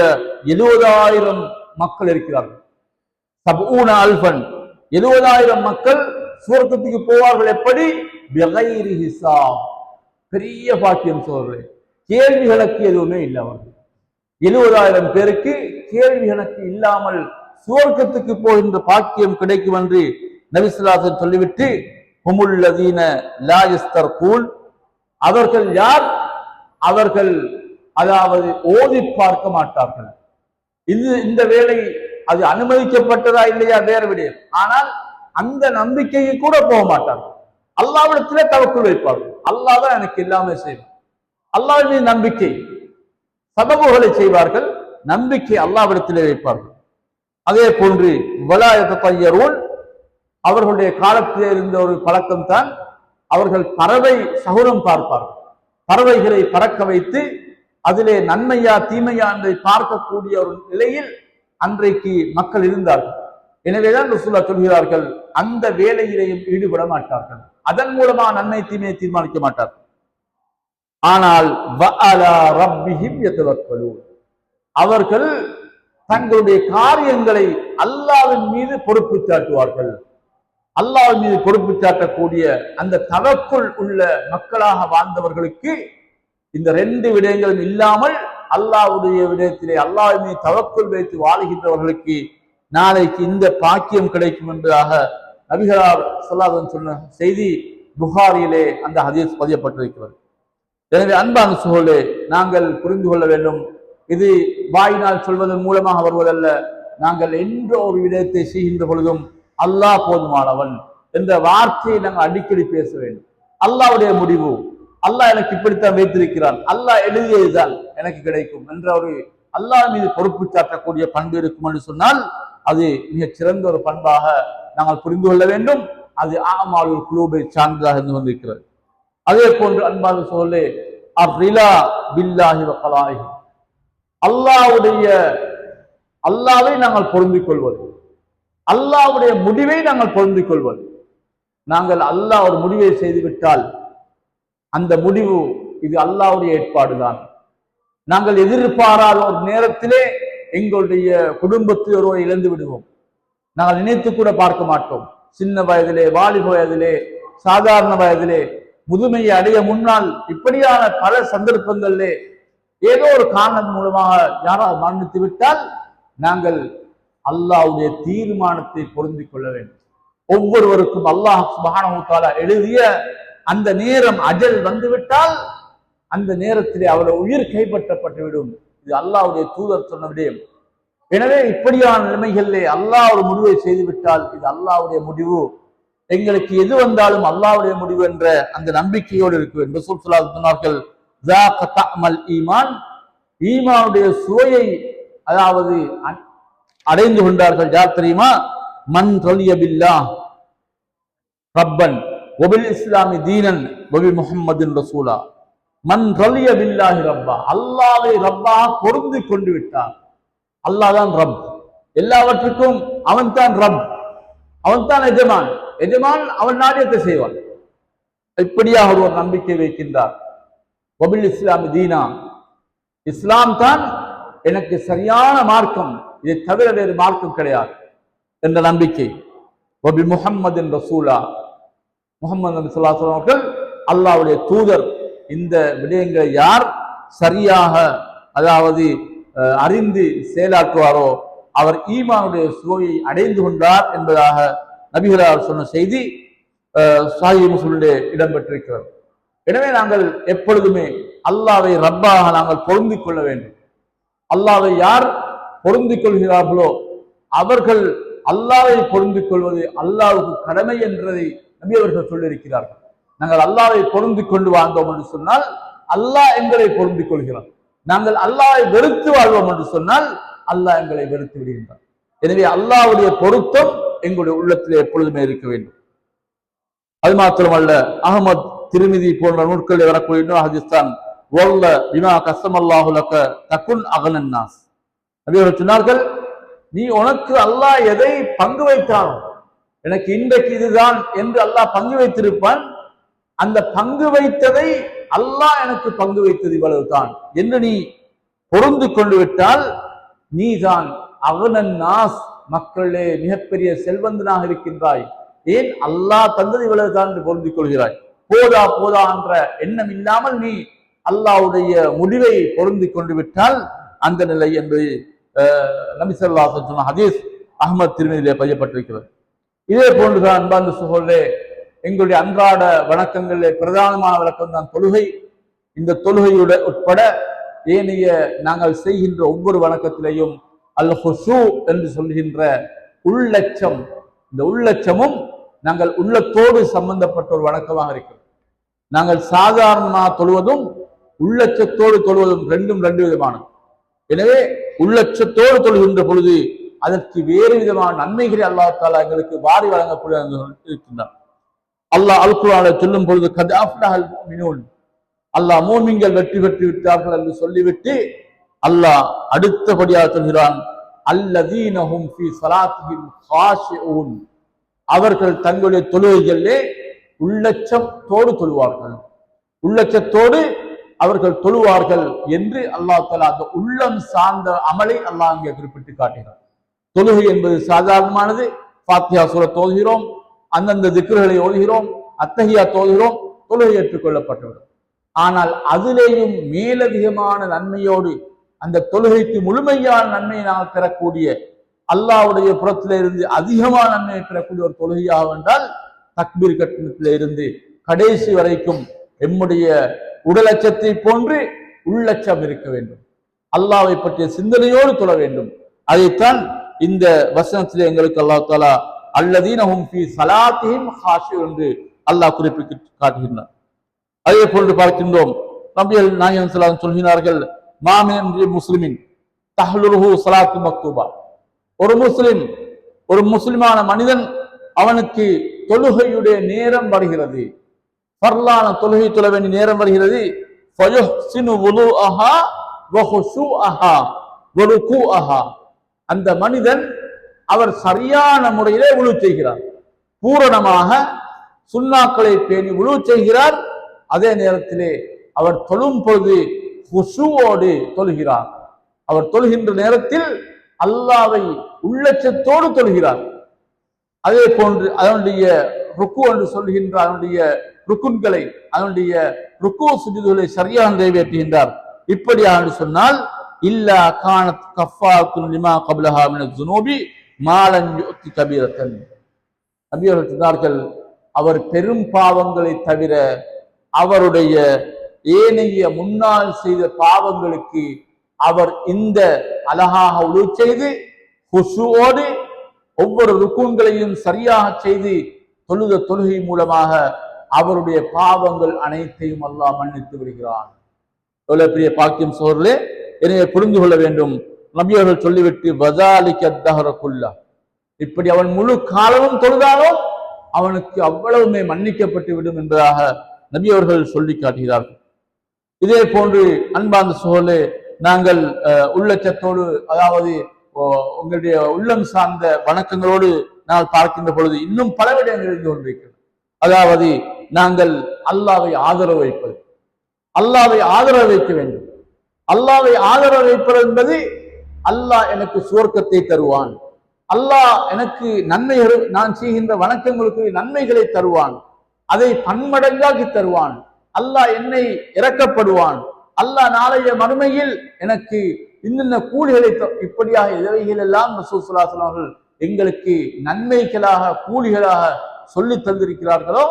70,000 மக்கள் இருக்கிறார்கள். 70,000 மக்கள் சுவர்க்கத்துக்கு போவார்கள். எப்படி? பிகைரி ஹிசாப், பெரிய பாக்கியம் சோழர்களே, கேள்வி கணக்கு எதுவுமே இல்லை. அவர்கள் 70,000 பேருக்கு கேள்வி கணக்கு இல்லாமல் சுவர்க்கத்துக்கு போகின்ற பாக்கியம் கிடைக்கும் என்று நபி ஸல்லல்லாஹு அலைஹி வஸல்லம் சொல்லிவிட்டு, ஹுமுல்லதீன லா யஸ்தர்கூன், அவர்கள் யார்? அவர்கள் அதாவது ஓதி பார்க்க மாட்டார்கள். இந்த வேலை அது அனுமதிக்கப்பட்டதா இல்லையா வேறு விடயம். ஆனால் அந்த நம்பிக்கையை கூட போக மாட்டார்கள். அல்லாஹ்விடத்திலே தவக்குல் வைப்பார்கள். அல்லாஹ் தான் எனக்கு எல்லாமே செய்வார். அல்லாஹ்வின் மீது நம்பிக்கை, சபபுகளை செய்வார்கள், நம்பிக்கை அல்லாஹ்விடத்திலே வைப்பார்கள். அதே போன்று வலாயத தய்யரூன், அவர்களுடைய காலத்திலே இருந்த ஒரு பழக்கம் தான், அவர்கள் பறவை சகுனம் பார்ப்பார்கள். பறவைகளை பறக்க வைத்து அதிலே நன்மையா தீமையா என்பதை பார்க்கக்கூடிய ஒரு நிலையில் அன்றைக்கு மக்கள் இருந்தார்கள். எனவேதான் ரசூலுல்லாஹ் சொல்கிறார்கள், அந்த வேலையிலேயும் ஈடுபட மாட்டார்கள், அதன் மூலமா நன்மை தீமையை தீர்மானிக்க மாட்டார்கள். ஆனால் வஅலா ரப்பிஹிம் யதவக்கலூன், அவர்கள் தங்களுடைய காரியங்களை அல்லாஹ்வின் மீது பொறுப்பு சாட்டுவார்கள். அல்லாஹ்வின் மீது பொறுப்பு சாட்டக்கூடிய அந்த தவக்குள் உள்ள மக்களாக வாழ்ந்தவர்களுக்கு இந்த 2 விடயங்களும் இல்லாமல் அல்லாஹ்வுடைய விடயத்திலே அல்லாஹ்வின் மீது தவக்குள் வைத்து வாழுகின்றவர்களுக்கு நாளைக்கு இந்த பாக்கியம் கிடைக்கும் என்பதாக நபிகளார் ஸல்லல்லாஹு அலைஹி வஸல்லம் சொன்ன செய்தி புகாரியிலே அந்த ஹதீஸ் பதியப்பட்டிருக்கிறது. எனவே அன்பான சகோதரர்களே, நாங்கள் புரிந்து கொள்ள வேண்டும், இது வாயினால் சொல்வதன் மூலமாக வருவதல்ல. நாங்கள் என்ற ஒரு விடயத்தை செய்கின்ற பொழுதும் அல்லாஹ் போதுமானவன் என்ற வார்த்தையை நாங்கள் அடிக்கடி பேச வேண்டும். அல்லாஹ்வுடைய முடிவு, அல்லாஹ் எனக்கு இப்படித்தான் வைத்திருக்கிறான், அல்லாஹ் எழுதியதுதான் எனக்கு கிடைக்கும் என்ற ஒரு அல்லாஹ் மீது பொறுப்பு சாட்டக்கூடிய பண்பு இருக்கும் என்று சொன்னால் அது மிகச் சிறந்த ஒரு பண்பாக நாங்கள் புரிந்து கொள்ள வேண்டும். அது ஆமாலுல் குலூபை சார்ந்ததாக இருந்து கொண்டிருக்கிறது. அதே போன்று அன்பான சகோதரர்களே, அர்ரிலா பில்லாஹி வ கலாஹி, அல்லாஹ்வை நாங்கள் பொருந்திக் கொள்வது, அல்லாஹ்வுடைய முடிவை நாங்கள் பொருந்திக் கொள்வது. நாங்கள் அல்லாஹ் ஒரு முடிவை செய்துவிட்டால் அந்த முடிவு இது அல்லாஹ்வுடைய ஏற்பாடுதான். நாங்கள் எதிர்பாராத ஒரு நேரத்திலே எங்களுடைய குடும்பத்தில் ஒருவரை இழந்து விடுவோம். நாங்கள் நினைத்து கூட பார்க்க மாட்டோம். சின்ன வயதிலே, வாலிப வயதிலே, சாதாரண வயதிலே, முதுமையை அடைய முன்னால் இப்படியான பல சந்தர்ப்பங்களிலே ஏதோ ஒரு காரணம் மூலமாக யாராவது மரணித்து விட்டால் நாங்கள் அல்லாஹ்வுடைய தீர்மானத்தை பொருந்திக் கொள்ள வேண்டும். ஒவ்வொருவருக்கும் அல்லாஹ் சுப்ஹானஹு வ தஆலா எழுதிய அந்த நேரம் அஜல் வந்துவிட்டால் அந்த நேரத்திலே அவருடைய உயிர் கைப்பற்றப்பட்டுவிடும். இது அல்லாஹ்வுடைய தூதர் சொன்ன விடயம். எனவே இப்படியான நிலைமைகளிலே அல்லாஹ் ஒரு முடிவை செய்துவிட்டால் இது அல்லாஹ்வுடைய முடிவு, எங்களுக்கு எது வந்தாலும் அல்லாஹ்வுடைய முடிவு என்ற அந்த நம்பிக்கையோடு இருக்க வேண்டும். ரசூல் ஸல்லல்லாஹு அலைஹி சொன்னார்கள், ஸாக தஅமல் ஈமான், ஈமானுடைய சுவையை அதாவது அடைந்து கொண்டார்கள். யார் தெரியுமா? மன் ரலிய பில்லாஹ் ரப்பன் வபில் இஸ்லாமி தீனன் வபி முஹம்மதின் ரசூலா. மன் ரலிய பில்லாஹி ரப்பா, அல்லாஹ்வை ரப்பாக பொருந்தி கொண்டு விட்டார். அல்லாஹ் தான் ரப், எல்லாவற்றுக்கும் அவன் தான் ரப், அவன் தான் எஜமான். எஜமான் அவன் நாடியத்தை செய்வான். இப்படியாக ஒரு நம்பிக்கை வைக்கின்றார். வபில் இஸ்லாமி தீனா, இஸ்லாம் தான் எனக்கு சரியான மார்க்கம், இதை தவிர வேறு மார்க்கம் கிடையாது என்ற நம்பிக்கை. வபி முஹம்மதின் ரசூலா, முஹம்மது நபி ஸல்லல்லாஹு அலைஹி வஸல்லம் அவர்கள் அல்லாஹ்வுடைய தூதர். இந்த விடயங்களை யார் சரியாக அதாவது அறிந்து செயலாற்றுவாரோ அவர் ஈமானுடைய சுவையை அடைந்து கொண்டார் என்பதாக நபிகளார் சொன்ன செய்தி ஸஹீஹ் முஸ்லிமிலே இடம்பெற்றிருக்கிறது. எனவே நாங்கள் எப்பொழுதுமே அல்லாஹ்வை ரப்பாக நாங்கள் பொருந்திக் கொள்ள வேண்டும். அல்லாஹ்வை யார் பொருந்திக் கொள்கிறார்களோ அவர்கள் அல்லாஹ்வை பொருந்திக் கொள்வது அல்லாஹ்வுக்கு கடமை என்றதை நபி அவர்கள் சொல்லியிருக்கிறார்கள். நாங்கள் அல்லாஹ்வை பொருந்திக் கொண்டு வாழ்ந்தோம் என்று சொன்னால் அல்லாஹ் எங்களை பொருந்திக் கொள்கிறார். நாங்கள் அல்லாஹ்வை வெறுத்து வாழ்வோம் என்று சொன்னால் அல்லாஹ் எங்களை வெறுத்து விடுகின்றார். எனவே அல்லாஹ்வுடைய பொருத்தம் எங்களுடைய உள்ளத்திலே எப்பொழுதுமே இருக்க வேண்டும். அது மாத்திரமல்ல, அஹ்மத், திர்மிதி போன்ற நூல்களில் வரக்கூடிய இன்னொரு ஹதீஸ் தான், வல்ல பிமா கஸமல்லாஹு லக தகுன் அகனன் நாஸ். நபி அவர்கள் சொன்னார்கள், நீ உனக்கு அல்லாஹ் எதை பங்கு வைத்தானோ, எனக்கு இன்றைக்கு இதுதான் என்று அல்லாஹ் பங்கு வைத்திருப்பான், அந்த பங்கு வைத்ததை அல்லாஹ் எனக்கு பங்கு வைத்தது இவ்வளவுதான் என்று நீ பொருந்து கொண்டு விட்டால் நீதான் அகனன் நாஸ், மக்களே மிகப்பெரிய செல்வந்தனாக இருக்கின்றாய். ஏன்? அல்லாஹ் தந்தது இவ்வளவுதான் என்று பொருந்திக் கொள்கிறாய். போதா போதா என்ற எண்ணம் இல்லாமல் நீ அல்லாஹ்வுடைய முடிவை பொருந்திக் கொண்டு விட்டால் அந்த நிலை என்பது நபி ஸல்லல்லாஹு அலைஹி வஸல்லம் ஹதீஸ் அஹ்மத் திர்மிதியிலே பதியப்பட்டிருக்கிறது. இதே போன்றுதான் அன்பார்ந்த சகோதரர்களே, எங்களுடைய அன்றாட வணக்கங்களிலே பிரதானமான வழக்கம் தான் தொழுகை. இந்த தொழுகையுடைய உட்பட ஏனைய நாங்கள் செய்கின்ற ஒவ்வொரு வணக்கத்திலேயும் அல் ஹுஷூ என்று சொல்கின்ற உள்ளச்சம், இந்த உள்ளச்சமும் நாங்கள் உள்ளத்தோடு சம்பந்தப்பட்ட ஒரு வணக்கமாக இருக்கிறது. நாங்கள் சாதாரணமாக தொழுவதும் உள்ளச்சத்தோடு தொழுவதும் ரெண்டு விதமானது. எனவே உள்ளச்சத்தோடு தொழுகின்ற பொழுது அதற்கு வேறு விதமான நன்மைகளை அல்லாஹ் தஆலா எங்களுக்கு வாரி வழங்கக்கூடிய இருக்கின்றார். அல்லாஹ் அல் குர்ஆனில் சொல்லும் பொழுது கத் அஃப்லஹல் முஃமினூன், அல்லாஹ் மூமின்கள் வெற்றி பெற்று விட்டார்கள் என்று சொல்லிவிட்டு அல்லாஹ் அடுத்தபடியாக சொல்கிறான், அல்லதீனஹும் ஃபீ ஸலாத்திஹிம் காஷிஊன், அவர்கள் தங்களுடைய தொழுகைகளிலே உள்ளச்சத்தோடு தொழுவார்கள், உள்ளச்சத்தோடு அவர்கள் தொழுவார்கள் என்று அல்லாஹ் தஆலா அந்த உள்ளம் சார்ந்த அமலை அல்லாஹ் அங்கே குறிப்பிட்டு காட்டுகிறார். தொழுகை என்பது சாதாரணமானது. ஃபாத்திஹா சூரத் ஓதுகிறோம், அந்தந்த திக்ருகளை ஓதுகிறோம், அத்தஹியாத் ஓதுகிறோம், தொழுகை ஏற்றுக்கொள்ளப்பட்டுவிடும். ஆனால் அதிலேயும் மேலதிகமான நன்மையோடு அந்த தொழுகைக்கு முழுமையான நன்மையை நாங்கள் பெறக்கூடிய, அல்லாஹ்வுடைய புறத்திலே இருந்து அதிகமான நன்மையை பெறக்கூடிய ஒரு தொழுகையாக என்றால் தக்பீர் கட்டணத்திலே இருந்து கடைசி வரைக்கும் எம்முடைய உடலச்சத்தை போன்று உள்ளச்சம் இருக்க வேண்டும். அல்லாஹ்வை பற்றிய சிந்தனையோடு தொழ வேண்டும். அதைத்தான் இந்த வசனத்திலே எங்களுக்கு அல்லாஹ் தஆலா அல்லதீனஹும் ஃபீ ஸலாத்திஹிம் காஷிஊன் என்று அல்லாஹ் குறிப்பிட்டு காட்டுகின்றார். அதே போன்று பார்க்கின்றோம், நபிகள் நாயகம் ஸல்லல்லாஹு அலைஹி வஸல்லம் சொல்கிறார்கள், மாமின் முஸ்லிமின் தஹ்லுருஹு ஸலாத்து மக்தூபா, ஒரு முஸ்லிம், ஒரு முஸ்லிமான மனிதன் அவனுக்கு தொழுகையுடைய நேரம் வருகிறது, ஃபர்லான தொழுகை தொழ வேண்டிய நேரம் வருகிறது, ஃபயுஹ்சினு வுதுஅஹா வ ஹுஷூஅஹா வ ருகூஅஹா, அந்த மனிதன் அவர் சரியான முறையிலே வுளு செய்கிறார், பூரணமாக சுன்னாக்களை பேணி வுளு செய்கிறார். அதே நேரத்திலே அவர் தொழும் பொழுது ஹுஷூவோடு தொழுகிறார். அவர் தொழுகின்ற நேரத்தில் அல்லாஹ்வை உள்ளச்சத்தோடு தொழுகிறார். அதே போன்று அதனுடைய ருக்கு என்று சொல்கின்ற அதனுடைய ருக்குன்களை, அதனுடைய ருக்கு சுஜூதுகளை சரியாக நிறைவேற்றுகின்றார். இப்படியாக சொன்னால் இல்லா கானத் கஃபாத்துன் லிமா கப்லஹா மினஸ் ஸுனூபி மாலன் யுத்தி கபீரத்தன். நபி அவர்கள் சொன்னார்கள், அவர் பெரும் பாவங்களை தவிர அவருடைய ஏனைய முன்னால் செய்த பாவங்களுக்கு அவர் இந்த அழகாக உழு செய்து குஷுவோடு ஒவ்வொரு ருக்குன்களையும் சரியாக செய்து தொழுத தொழுகை மூலமாக அவருடைய பாவங்கள் அனைத்தையும் அல்லாஹ் மன்னித்து விடுகிறான். எவ்வளவு பெரிய பாக்கியம் சோழர்களே! எனவே புரிந்து கொள்ள வேண்டும். நபி அவர்கள் சொல்லிவிட்டு வஸாலிக தஹரகுல்லா, இப்படி அவன் முழு காலமும் தொழுதாலும் அவனுக்கு அவ்வளவுமே மன்னிக்கப்பட்டு விடும் என்பதாக நபி அவர்கள் சொல்லி காட்டுகிறார்கள். இதே போன்று அன்பார்ந்த சோழர்களே, நாங்கள் உள்ளச்சத்தோடு, அதாவது உங்களுடைய உள்ளம் சார்ந்த வணக்கங்களோடு நாங்கள் பார்க்கின்ற பொழுது இன்னும் பல விடயங்கள் இருந்து கொண்டிருக்கிறது. அதாவது நாங்கள் அல்லாஹ்வை ஆதரவு வைப்பது, அல்லாஹ்வை ஆதரவு வைக்க வேண்டும். அல்லாஹ்வை ஆதரவு வைப்பது என்பது அல்லாஹ் எனக்கு சுவர்க்கத்தை தருவான், அல்லாஹ் எனக்கு நன்மைகள், நான் செய்கின்ற வணக்கங்களுக்கு நன்மைகளை தருவான், அதை பன்மடங்காக்கி தருவான், அல்லாஹ் என்னை இறக்கப்படுவான், அல்லாஹ் நாளைய மறுமையில் எனக்கு இன்னென்ன கூலிகளை, இப்படியாக எவைகள் எல்லாம் ரசூல் ஸல்லல்லாஹு அலைஹி வஸல்லம் அவர்கள் எங்களுக்கு நன்மைகளாக கூலிகளாக சொல்லி தந்திருக்கிறார்களோ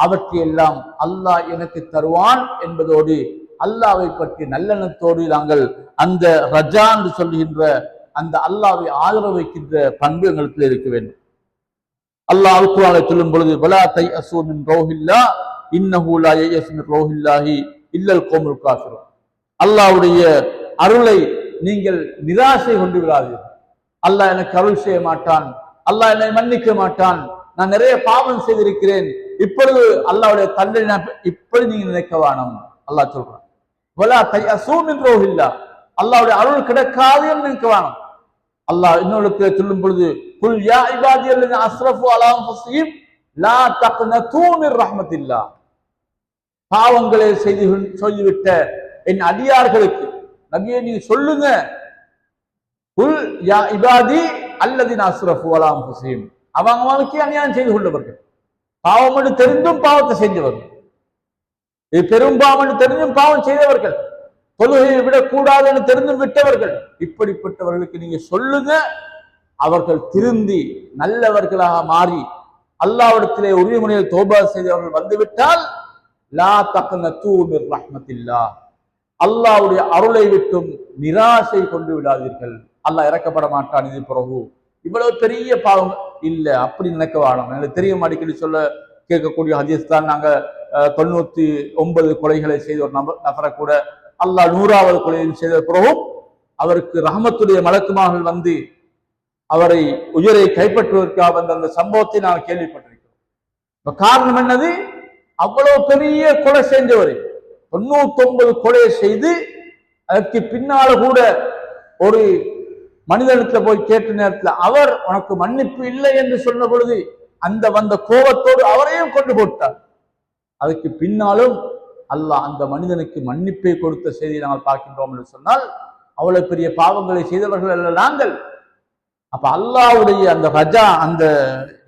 அவற்றையெல்லாம் அல்லாஹ் எனக்கு தருவான் என்பதோடு அல்லாஹ்வை பற்றி நல்லெண்ணத்தோடு நாங்கள் அந்த ரஜா என்று சொல்லுகின்ற அந்த அல்லாஹ்வை ஆதரவு வைக்கின்ற பண்பு எங்களுக்கு இருக்க வேண்டும். அல்லாஹ் அல்-குர்ஆனில் சொல்லும் பொழுது வலா தைஅஸூ மின் ரௌஹில்லாஹ் இன்னஹு லா யயஸு மின் ரௌஹில்லாஹி இல்லல் கௌமுல் காஃபிரூன். அல்லாஹ்வுடைய அருளை நீங்கள் நிராசை கொண்டு விடாதீர்கள். அல்லாஹ் எனக்கு அருள் செய்ய மாட்டான், அல்லாஹ் என்னை மன்னிக்க மாட்டான், நான் நிறைய பாவம் செய்திருக்கிறேன், இப்பொழுது அல்லாஹ்வுடைய தண்டனை இப்படி நீங்க நினைக்க வேணாம். அல்லாஹ் சொல்றான் வலா தைஅஸூ மின் ரௌஹில்லாஹ், அல்லாஹ்வுடைய அருள் கிடைக்காது என்று நினைக்க வேணாம். அல்லாஹ் இன்னொரு சொல்லும் பொழுது குல் யா இபாதியல்லதீன அஸ்ரஃபு அலா அன்ஃபுஸிஹிம் லா தக்னது மிர் ரஹ்மத்தில்லாஹ், பாவங்களை சொல்லிவிட்ட என் அடியார்களுக்கு நபியே நீ சொல்லுங்க, குல் யா இபாதி அல்லதீன அஸ்ரஃபு அலா அன்ஃபுஸிஹிம், அவங்களுக்கு அநியாயம் செய்து கொண்டவர்கள், பாவம் என்று தெரிந்தும் பாவத்தை செஞ்சவர்கள், இது பெரும் பாவம் என்று தெரிந்தும் பாவம் செய்தவர்கள், தொழுகையை விடக்கூடாது என்று தெரிந்தும் விட்டவர்கள், இப்படிப்பட்டவர்களுக்கு நீங்க சொல்லுங்க, அவர்கள் திருந்தி நல்லவர்களாக மாறி அல்லாஹ்விடத்திலே உறுதிமொழியில் தௌபா செய்தவர்கள் வந்துவிட்டால் லா தக்னது மிர் ரஹ்மத்தில்லாஹ், அல்லாஹ்வுடைய அருளை விட்டும் நிராசை கொண்டு விடாதீர்கள், அல்லாஹ் இறக்கப்பட மாட்டான். இது பிறகு இவ்வளவு பெரிய பாவம் இல்ல, அப்படி நினைக்க வேணும். எனக்கு தெரியும், அடிக்கடி சொல்ல கேட்கக்கூடிய ஹதீஸ் தான். நாங்க 99 கொலைகளை செய்த ஒரு நபரை கூட அல்லாஹ் 100வது கொலையில் செய்த பிறகும் அவருக்கு ரஹமத்துடைய மலக்குமார்கள் வந்து அவரை உயிரை கைப்பற்றுவதற்காக வந்த அந்த சம்பவத்தை நான் கேள்விப்பட்டிருக்கிறோம். காரணம் என்னது? அவ்வளவு பெரிய கொலை செஞ்சவர் 99 கொலையை செய்து அதற்கு பின்னால கூட ஒரு மனிதனிடத்துல போய் கேட்ட நேரத்தில் அவர் உனக்கு மன்னிப்பு இல்லை என்று சொன்ன பொழுது அந்த வந்த கோபத்தோடு அவரையும் கொண்டு போட்டார். அதுக்கு பின்னாலும் அல்லாஹ் அந்த மனிதனுக்கு மன்னிப்பை கொடுத்த செய்தியை நாங்கள் பார்க்கின்றோம் என்று சொன்னால் அவ்வளவு பெரிய பாவங்களை செய்தவர்கள் அல்ல நாங்கள். அப்ப அல்லாஹ்வுடைய அந்த ரஜா, அந்த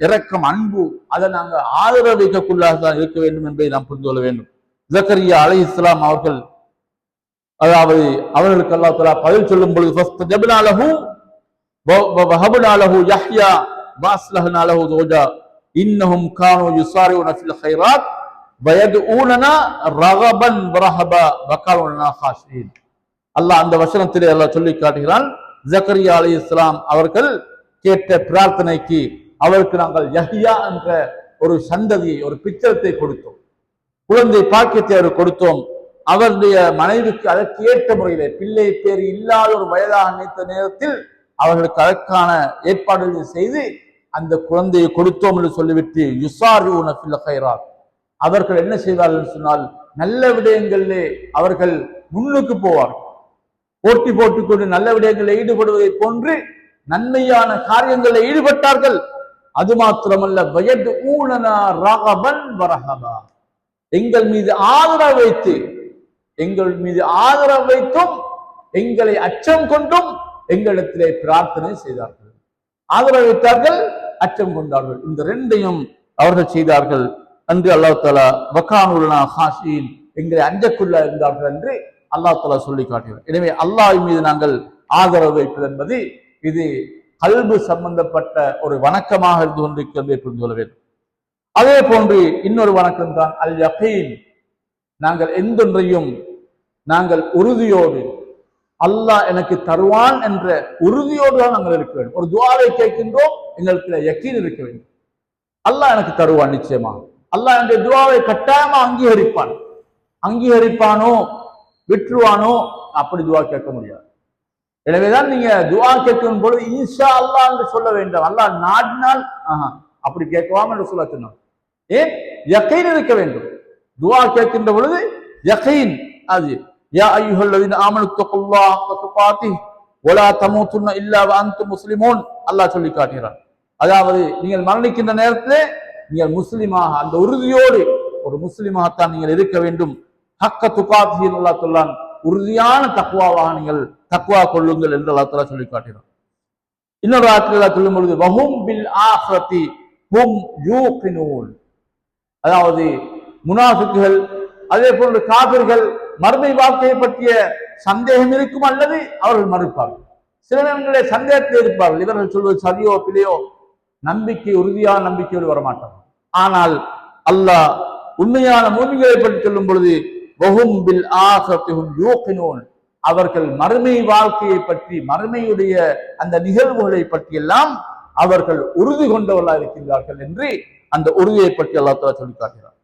இரக்கம், அன்பு, அதை நாங்கள் ஆதரவு வைக்கக்குள்ளாக தான் இருக்க வேண்டும் என்பதை நாம் புரிந்து கொள்ள வேண்டும். ஜக்கரியா அலைஹிஸ்ஸலாம் அவர்கள், அதாவது அவர்களுக்கு அல்லாஹ் தஆலா பதில் சொல்லும் பொழுது ஃபஸ்தஜப்னா லஹு வஹப்னா லஹு யஹ்யா வஅஸ்லஹ்னா லஹு ஸௌஜா இன்னஹும் கானூ யுஸாரிஊன ஃபில் கைராத் வயதுஊனனா ரகபன் வரஹபா வகானூ லனா காஷின். அல்லாஹ் அந்த வசனத்திலே அல்லாஹ் சொல்லி காட்டுகிறான், ஜக்கரியா அலைஹிஸ்ஸலாம் அவர்கள் கேட்ட பிரார்த்தனைக்கு அவருக்கு நாங்கள் யஹ்யா என்ற ஒரு சந்ததியை, ஒரு பிச்சரத்தை கொடுத்தோம், குழந்தை பாக்கியத்தை அவர் கொடுத்தோம். அவருடைய மனைவிக்கு அதற்கு ஏற்ற முறையிலே பிள்ளை பேர் இல்லாத ஒரு வயதாக நினைத்த நேரத்தில் அவர்களுக்கு அதற்கான ஏற்பாடுகளை செய்து அந்த குழந்தையை கொடுத்தோம் என்று சொல்லிவிட்டு யுஸாரிஊன ஃபில் கைராத், அவர்கள் என்ன செய்வார்கள் என்று சொன்னால் நல்ல விடயங்களிலே அவர்கள் முன்னுக்கு போவார்கள். போட்டி போட்டுக்கொண்டு நல்ல விடயங்களில் ஈடுபடுவதை போன்று நன்மையான காரியங்களில் ஈடுபட்டார்கள். அது மாத்திரமல்ல, வயதுஊனனா ரகபன் வரஹபா, எங்கள் மீது ஆதரவு வைத்து, எங்கள் மீது ஆதரவு வைத்தும் எங்களை அச்சம் கொண்டும் எங்களிடத்திலே பிரார்த்தனை செய்தார்கள். ஆதரவு வைத்தார்கள், அச்சம் கொண்டார்கள். இந்த ரெண்டையும் அவர்கள் செய்தார்கள் என்று அல்லாஹ் தஆலா வகானூ லனா காஷின், எங்களை அஞ்சக்குள்ள இருந்தார்கள் என்று அல்லாஹ் தஆலா சொல்லி காட்டுகிறார். எனவே அல்லாஹ்வின் மீது நாங்கள் ஆதரவு வைப்பது என்பது இது கல்பு சம்பந்தப்பட்ட ஒரு வணக்கமாக இருந்து கொண்டிருக்கிறது புரிந்து கொள்ள வேண்டும். அதே போன்று இன்னொரு வணக்கம் தான் அல் யகீன். நாங்கள் எந்தொன்றையும் நாங்கள் உறுதியோடு அல்லாஹ் எனக்கு தருவான் என்ற உறுதியோடு தான் நாங்கள் இருக்க வேண்டும். ஒரு துஆவை கேட்கின்றோம், எங்களுக்கு யகீன் இருக்க வேண்டும். அல்லாஹ் எனக்கு தருவான், நிச்சயமா அல்லாஹ் என்னுடைய துஆவை கட்டாயமா அங்கீகரிப்பானோ விட்டுருவானோ அப்படி துஆ கேட்க முடியாது. எனவேதான் நீங்க துஆ கேட்கும் பொழுது இன்ஷா அல்லாஹ் என்று சொல்ல வேண்டும். அல்லாஹ் நாடினால் அப்படி கேட்கவாம் என்று சொல்ல சொன்னார். ஏன்? யகீன் இருக்க வேண்டும். துஆ கேட்கின்ற பொழுது யகீன். அது யா அய்யுஹல்லதீன ஆமனு தக்குல்லாஹ ஹக்க துகாத்திஹ் வலா தமூதுன்ன இல்லா வ அன்தும் முஸ்லிமூன் அல்லாஹ் சொல்லி காட்டுகிறார். அதாவது நீங்கள் மரணிக்கின்ற நேரத்திலே நீங்கள் முஸ்லிமாக அந்த உறுதியோடு ஒரு முஸ்லிமாகத்தான் நீங்கள் இருக்க வேண்டும். ஹக்க துகாத்திஹ் அல்லாஹ் சொல்லான், உறுதியான தக்வாவாக நீங்கள் தக்வா கொள்ளுங்கள் என்று அல்லாஹ் தஆலா சொல்லி காட்டுகிறார். இன்னொரு ஆயத்தில் சொல்லும் பொழுது வஹும் பில் ஆഖിറதி ஹும் யூகினூன். அதாவது முனாஃபிக்குகள் அதே போன்று காபிர்கள் மறுமை வாழ்க்கையை பற்றிய சந்தேகம் இருக்கும் அல்லது அவர்கள் மறுப்பார்கள். சில நேரங்களிலே சந்தேகத்தில் இருப்பார்கள், இவர்கள் சொல்வது சரியோ பிழையோ, நம்பிக்கை உறுதியான நம்பிக்கையோடு வரமாட்டார்கள். ஆனால் அல்லாஹ் உண்மையான மூமின்களை பற்றி சொல்லும் பொழுது வஹும் பில் ஆഖിറதி ஹும் யூகினூன், அவர்கள் மறுமை வாழ்க்கையை பற்றி மறுமையுடைய அந்த நிகழ்வுகளை பற்றி எல்லாம் அவர்கள் உறுதி கொண்டவர்களாக இருக்கின்றார்கள் என்று அந்த உறுதியை பற்றி அல்லாஹ் தஆலா சொல்லி காட்டுகிறார்.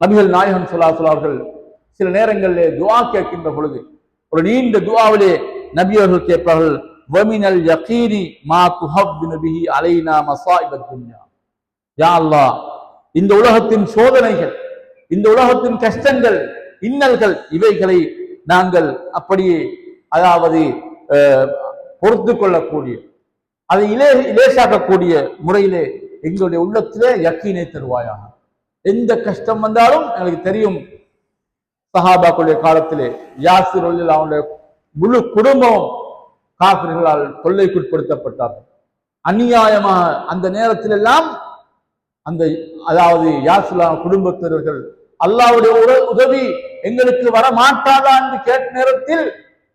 நபிகள் நாயகம் ஸல்லல்லாஹு அலைஹி அவர்கள் சில நேரங்களிலே துஆ கேட்கின்ற பொழுது ஒரு நீண்ட துஆவிலே நபி அவர்கள் கேட்பார்கள், வமினல் யகீனி மா துஹவ்வினு பிஹி அலைனா மஸாயிபத் துன்யா. யா அல்லாஹ், இந்த உலகத்தின் சோதனைகள், இந்த உலகத்தின் கஷ்டங்கள், இன்னல்கள், இவைகளை நாங்கள் அப்படியே அதாவது பொறுத்து கொள்ளக்கூடிய அதை இலேசாக்கக்கூடிய முறையிலே எங்களுடைய உள்ளத்திலே யக்கீனை தருவாயாக. எந்த கஷ்டம் வந்தாலும் எனக்கு தெரியும், சஹாபாக்களுடைய காலத்திலே யாசிர் ரலியல்லாஹு அவனுடைய முழு குடும்பம் காஃபிர்களால் தொல்லைக்குட்படுத்தப்பட்டார்கள். அநியாயமாக அந்த நேரத்தில் எல்லாம் அந்த அதாவது யாசிர் குடும்பத்தினர்கள் அல்லாஹ்வுடைய உதவி எங்களுக்கு வர மாட்டாதா என்று கேட்ட நேரத்தில்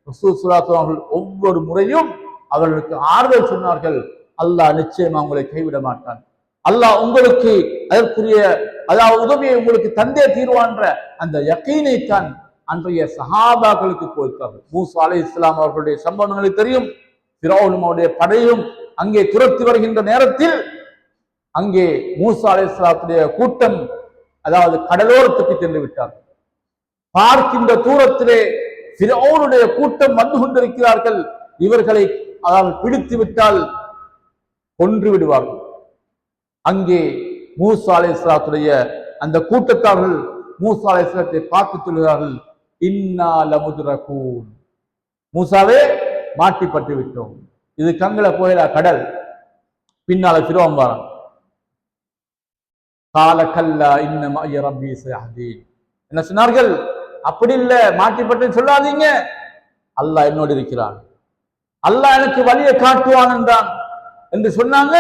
ரசூல் ஸல்லல்லாஹு அலைஹி அவர்கள் ஒவ்வொரு முறையும் அவர்களுக்கு ஆறுதல் சொன்னார்கள், அல்லாஹ் நிச்சயமா உங்களை கைவிட மாட்டான், அல்லாஹ் உங்களுக்கு அதற்குரிய அதாவது உதவியை உங்களுக்கு தந்தே தீர்வான்ற அந்த யகீனை தான் அன்றைய சஹாபாக்களுக்கு கொடுத்தார்கள். மூசா அலைஹிஸ்ஸலாம் அவர்களுடைய சம்பவங்களை தெரியும். ஃபிரௌனும் அவருடைய படையும் அங்கே துரத்தி வருகின்ற நேரத்தில் அங்கே மூசா அலைஹிஸ்ஸலாத்துடைய கூட்டம் அதாவது கடலோரத்துக்கு சென்று விட்டார். பார்க்கின்ற தூரத்திலே ஃபிரௌனுடைய கூட்டம் வந்து கொண்டிருக்கிறார்கள். இவர்களை அதாவது பிடித்து விட்டால் கொன்று விடுவார்கள். அங்கே மூசா அலைஹிஸ்ஸலாத்துடைய அந்த கூட்டத்தார்கள் மூசா அலைஹிஸ்ஸலாத்தை பார்த்து சொல்கிறார்கள், இன்னா லமுத்ரகூன், மூசாவே மாட்டிப்பட்டு விட்டோம், இது கங்கல போயிடா கடல். பின்னால ஃபிரௌன் வரான். கால கல்லா இன்ன மஅய ரப்பி சயஹ்தீன். என்ன சொன்னார்கள்? அப்படி இல்ல, மாட்டிப்பட்டு சொல்லாதீங்க, அல்லாஹ் என்னோடு இருக்கிறான், அல்லாஹ் எனக்கு வழியை காட்டுவான் என்றான் என்று சொன்னாங்க.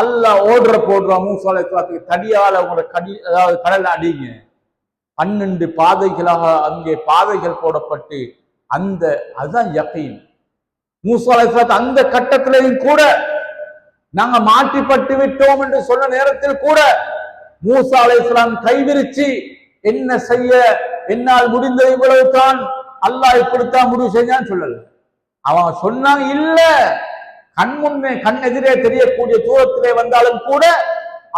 அல்லாஹ் ஓடுற போடுறான் மூசா அலைஹிஸ்ஸலாத்துக்கு, தடியால உங்களோட அதாவது கடல்ல அடிங்க. 12 பாதைகளாக அங்கே பாதைகள் போடப்பட்டு அதுதான் யகீன். மூசா அலைஹிஸ்ஸலாம் அந்த கட்டத்திலையும் கூட நாங்க மாட்டிப்பட்டு விட்டோம் என்று சொன்ன நேரத்தில் கூட மூசா அலைஹிஸ்ஸலாம் கைவிரிச்சு என்ன செய்ய என்னால் முடிந்த இவ்வளவு தான், அல்லாஹ் இப்படித்தான் முடிவு செஞ்சான்னு சொல்லல. அவன் சொன்னாங்க, இல்ல கண் எதிரே தெரியக்கூடிய தூரத்திலே வந்தாலும் கூட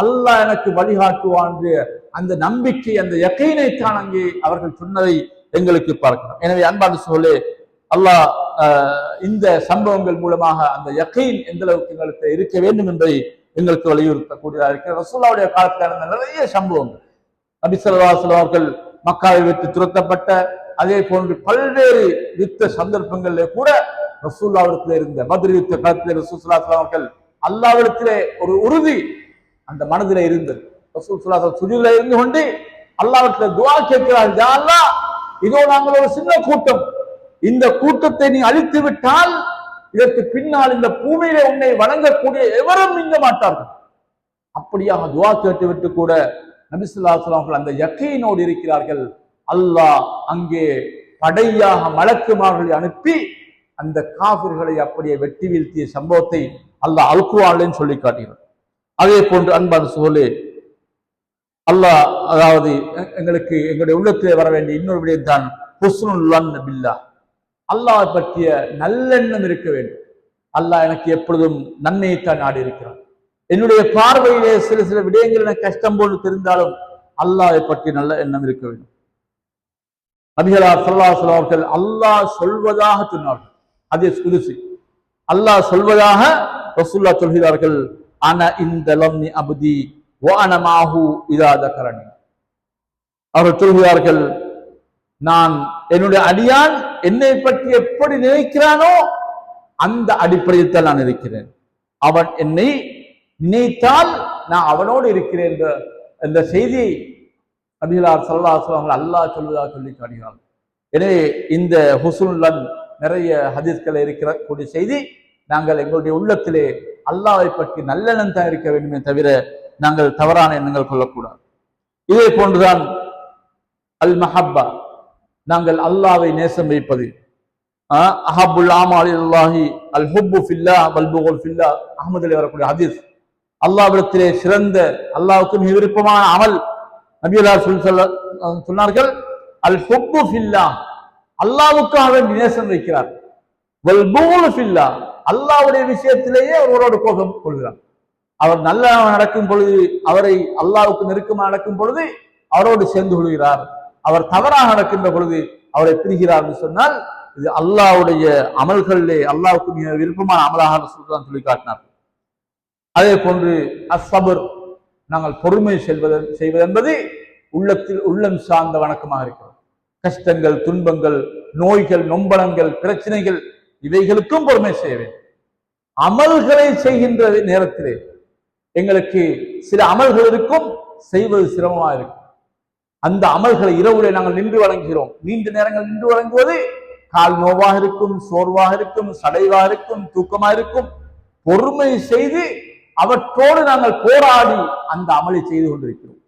அல்லாஹ் எனக்கு வழிகாட்டுவான் அந்த நம்பிக்கை அந்த யகீனை தான் அங்கே அவர்கள் சொன்னதை எங்களுக்கு பார்க்கலாம். எனவே அன்பான சகோதரர்களே, அல்லாஹ் இந்த சம்பவங்கள் மூலமாக அந்த யகீன் எந்த அளவுக்கு எங்களுக்கு இருக்க வேண்டும் என்பதை எங்களுக்கு வலியுறுத்தக்கூடியதாக இருக்கிற ரசூலுல்லாஹ்வுடைய காலத்தில் நடந்த நிறைய சம்பவங்கள். நபி ஸல்லல்லாஹு அலைஹி வஸல்லம் அவர்கள் மக்காவை விட்டு துரத்தப்பட்ட அதே போன்று பல்வேறு யுத்த சந்தர்ப்பங்களிலே கூட ரசூலுல்லாஹ்விடத்தில் இருந்த பத்ர் யுத்த காலத்திலே ரசூல் ஸல்லல்லாஹு அலைஹி வஸல்லம் அவர்கள் அல்லாஹ்விடத்திலே ஒரு உறுதி அந்த மனதிலே இருந்தது. ரசூல் ஸல்லல்லாஹு அலைஹி வஸல்லம் சுஜூதிலே இருந்து கொண்டு அல்லாஹ்விடத்தில் துஆ கேட்கிறார்கள், யா அல்லாஹ், இதோ நாங்கள் ஒரு சின்ன கூட்டம், இந்த கூட்டத்தை நீ அழித்து விட்டால் இதற்கு பின்னால் இந்த பூமியிலே உன்னை வணங்கக்கூடிய எவரும் நீங்க மாட்டார்கள். அப்படியாக துஆ கேட்டுவிட்டு கூட நபி ஸல்லல்லாஹு அலைஹி வஸல்லம் அந்த யகீனோடு இருக்கிறார்கள். அல்லாஹ் அங்கே படையாக மலக்குமார்களை அனுப்பி அந்த காபிர்களை அப்படியே வெட்டி வீழ்த்திய சம்பவத்தை அல்லாஹ் அல் குர்ஆனில் சொல்லி காட்டுகிறார். அதே போன்று அன்பான சகோதரர்களே, அல்லாஹ் அதாவது எங்களுக்கு எங்களுடைய உள்ளத்திலே வர வேண்டிய இன்னொரு விடயம் தான் ஹுஸ்னுல் ظن பில்லாஹ். அல்லாஹ் பற்றிய நல்லெண்ணம் இருக்க வேண்டும். அல்லாஹ் எனக்கு எப்பொழுதும் நன்மையைத்தான் நாடி இருக்கிறான். என்னுடைய பார்வையிலே சில சில விடயங்கள் எனக்கு கஷ்டம் போல் தெரிந்தாலும் அல்லாஹை பற்றி நல்ல எண்ணம் இருக்க வேண்டும். நபிகளார் ஸல்லல்லாஹு அலைஹி வஸல்லம் அவர்கள் அல்லாஹ் சொல்வதாக சொன்னார்கள். ஹதீஸ் குதுஸி. அல்லாஹ் சொல்வதாக ரசூலுல்லாஹ் சொல்கிறார்கள், அன இந்த லம்னி அப்தி வ அன மாஹு இதா தகரனி. அவர்கள் சொல்கிறார்கள், நான் என்னுடைய அடியான் என்னை பற்றி எப்படி நினைக்கிறானோ அந்த அடிப்படையில் தான் நான் இருக்கிறேன். அவன் என்னை நினைத்தால் நான் அவனோடு இருக்கிறேன் என்ற செய்தியை நபிகளார் ஸல்லல்லாஹு அலைஹி வஸல்லம் அல்லாஹ் சொல்வதாக சொல்லி காட்டுகிறார். எனவே இந்த ஹுஸ்னுல் ظن நிறைய ஹதீஸ்கள் இருக்கக்கூடிய செய்தி, நாங்கள் எங்களுடைய உள்ளத்திலே அல்லாஹ்வை பற்றி நல்லெண்ணம் தான் இருக்க வேண்டுமே தவிர நாங்கள் தவறான எண்ணங்கள் கொள்ளக்கூடாது. இதே போன்றுதான் அல் மஹப்பா, நாங்கள் அல்லாஹ்வை நேசம் வைப்பது. அஹப்புல் ஆமாலி இலல்லாஹி அல் ஹுப்பு ஃபில்லாஹ் வல் புகுல் ஃபில்லாஹ். அஹ்மதிலே வரக்கூடிய ஹதீஸ். அல்லாஹ்விடத்திலே சிறந்த, அல்லாஹ்வுக்கு மிக விருப்பமான அமல் நபிகளார் சொன்னார்கள், அல் ஹுப்பு ஃபில்லாஹ், அல்லாஹ்வுக்காக வேண்டி நேசம் வைக்கிறார். வல் புகுல் ஃபில்லாஹ், அல்லாஹ்வுடைய விஷயத்திலேயே ஒருவரோடு கோபம் கொள்கிறார். அவர் நல்ல நடக்கும் பொழுது, அவரை அல்லாஹ்வுக்கு நெருக்கமாக நடக்கும் பொழுது அவரோடு சேர்ந்து கொள்கிறார். அவர் தவறாக நடக்கின்ற பொழுது அவரை பிரிகிறார் என்று சொன்னால் இது அல்லாஹ்வுடைய அமல்களிலே அல்லாஹ்வுக்கு மிக விருப்பமான அமலாக சொல்லி காட்டினார். அதே போன்று அஸ்ஸபர், நாங்கள் பொறுமை செய்வது என்பது உள்ளம் சார்ந்த வணக்கமாக இருக்கிறது. கஷ்டங்கள், துன்பங்கள், நோய்கள், நொம்பலங்கள், பிரச்சனைகள், இவைகளுக்கும் பொறுமை செய்ய வேண்டும். அமல்களை செய்கின்ற நேரத்திலே எங்களுக்கு சில அமல்கள் இருக்கும், செய்வது சிரமமாக இருக்கும். அந்த அமல்களை இரவுலே நாங்கள் நின்று வழங்குகிறோம். நீண்ட நேரங்கள் நின்று வழங்குவது கால் நோவாக இருக்கும், சோர்வாக இருக்கும், சடைவாக இருக்கும், தூக்கமாக இருக்கும். பொறுமை செய்து அவற்றோடு நாங்கள் போராடி அந்த அமலை செய்து கொண்டிருக்கிறோம்.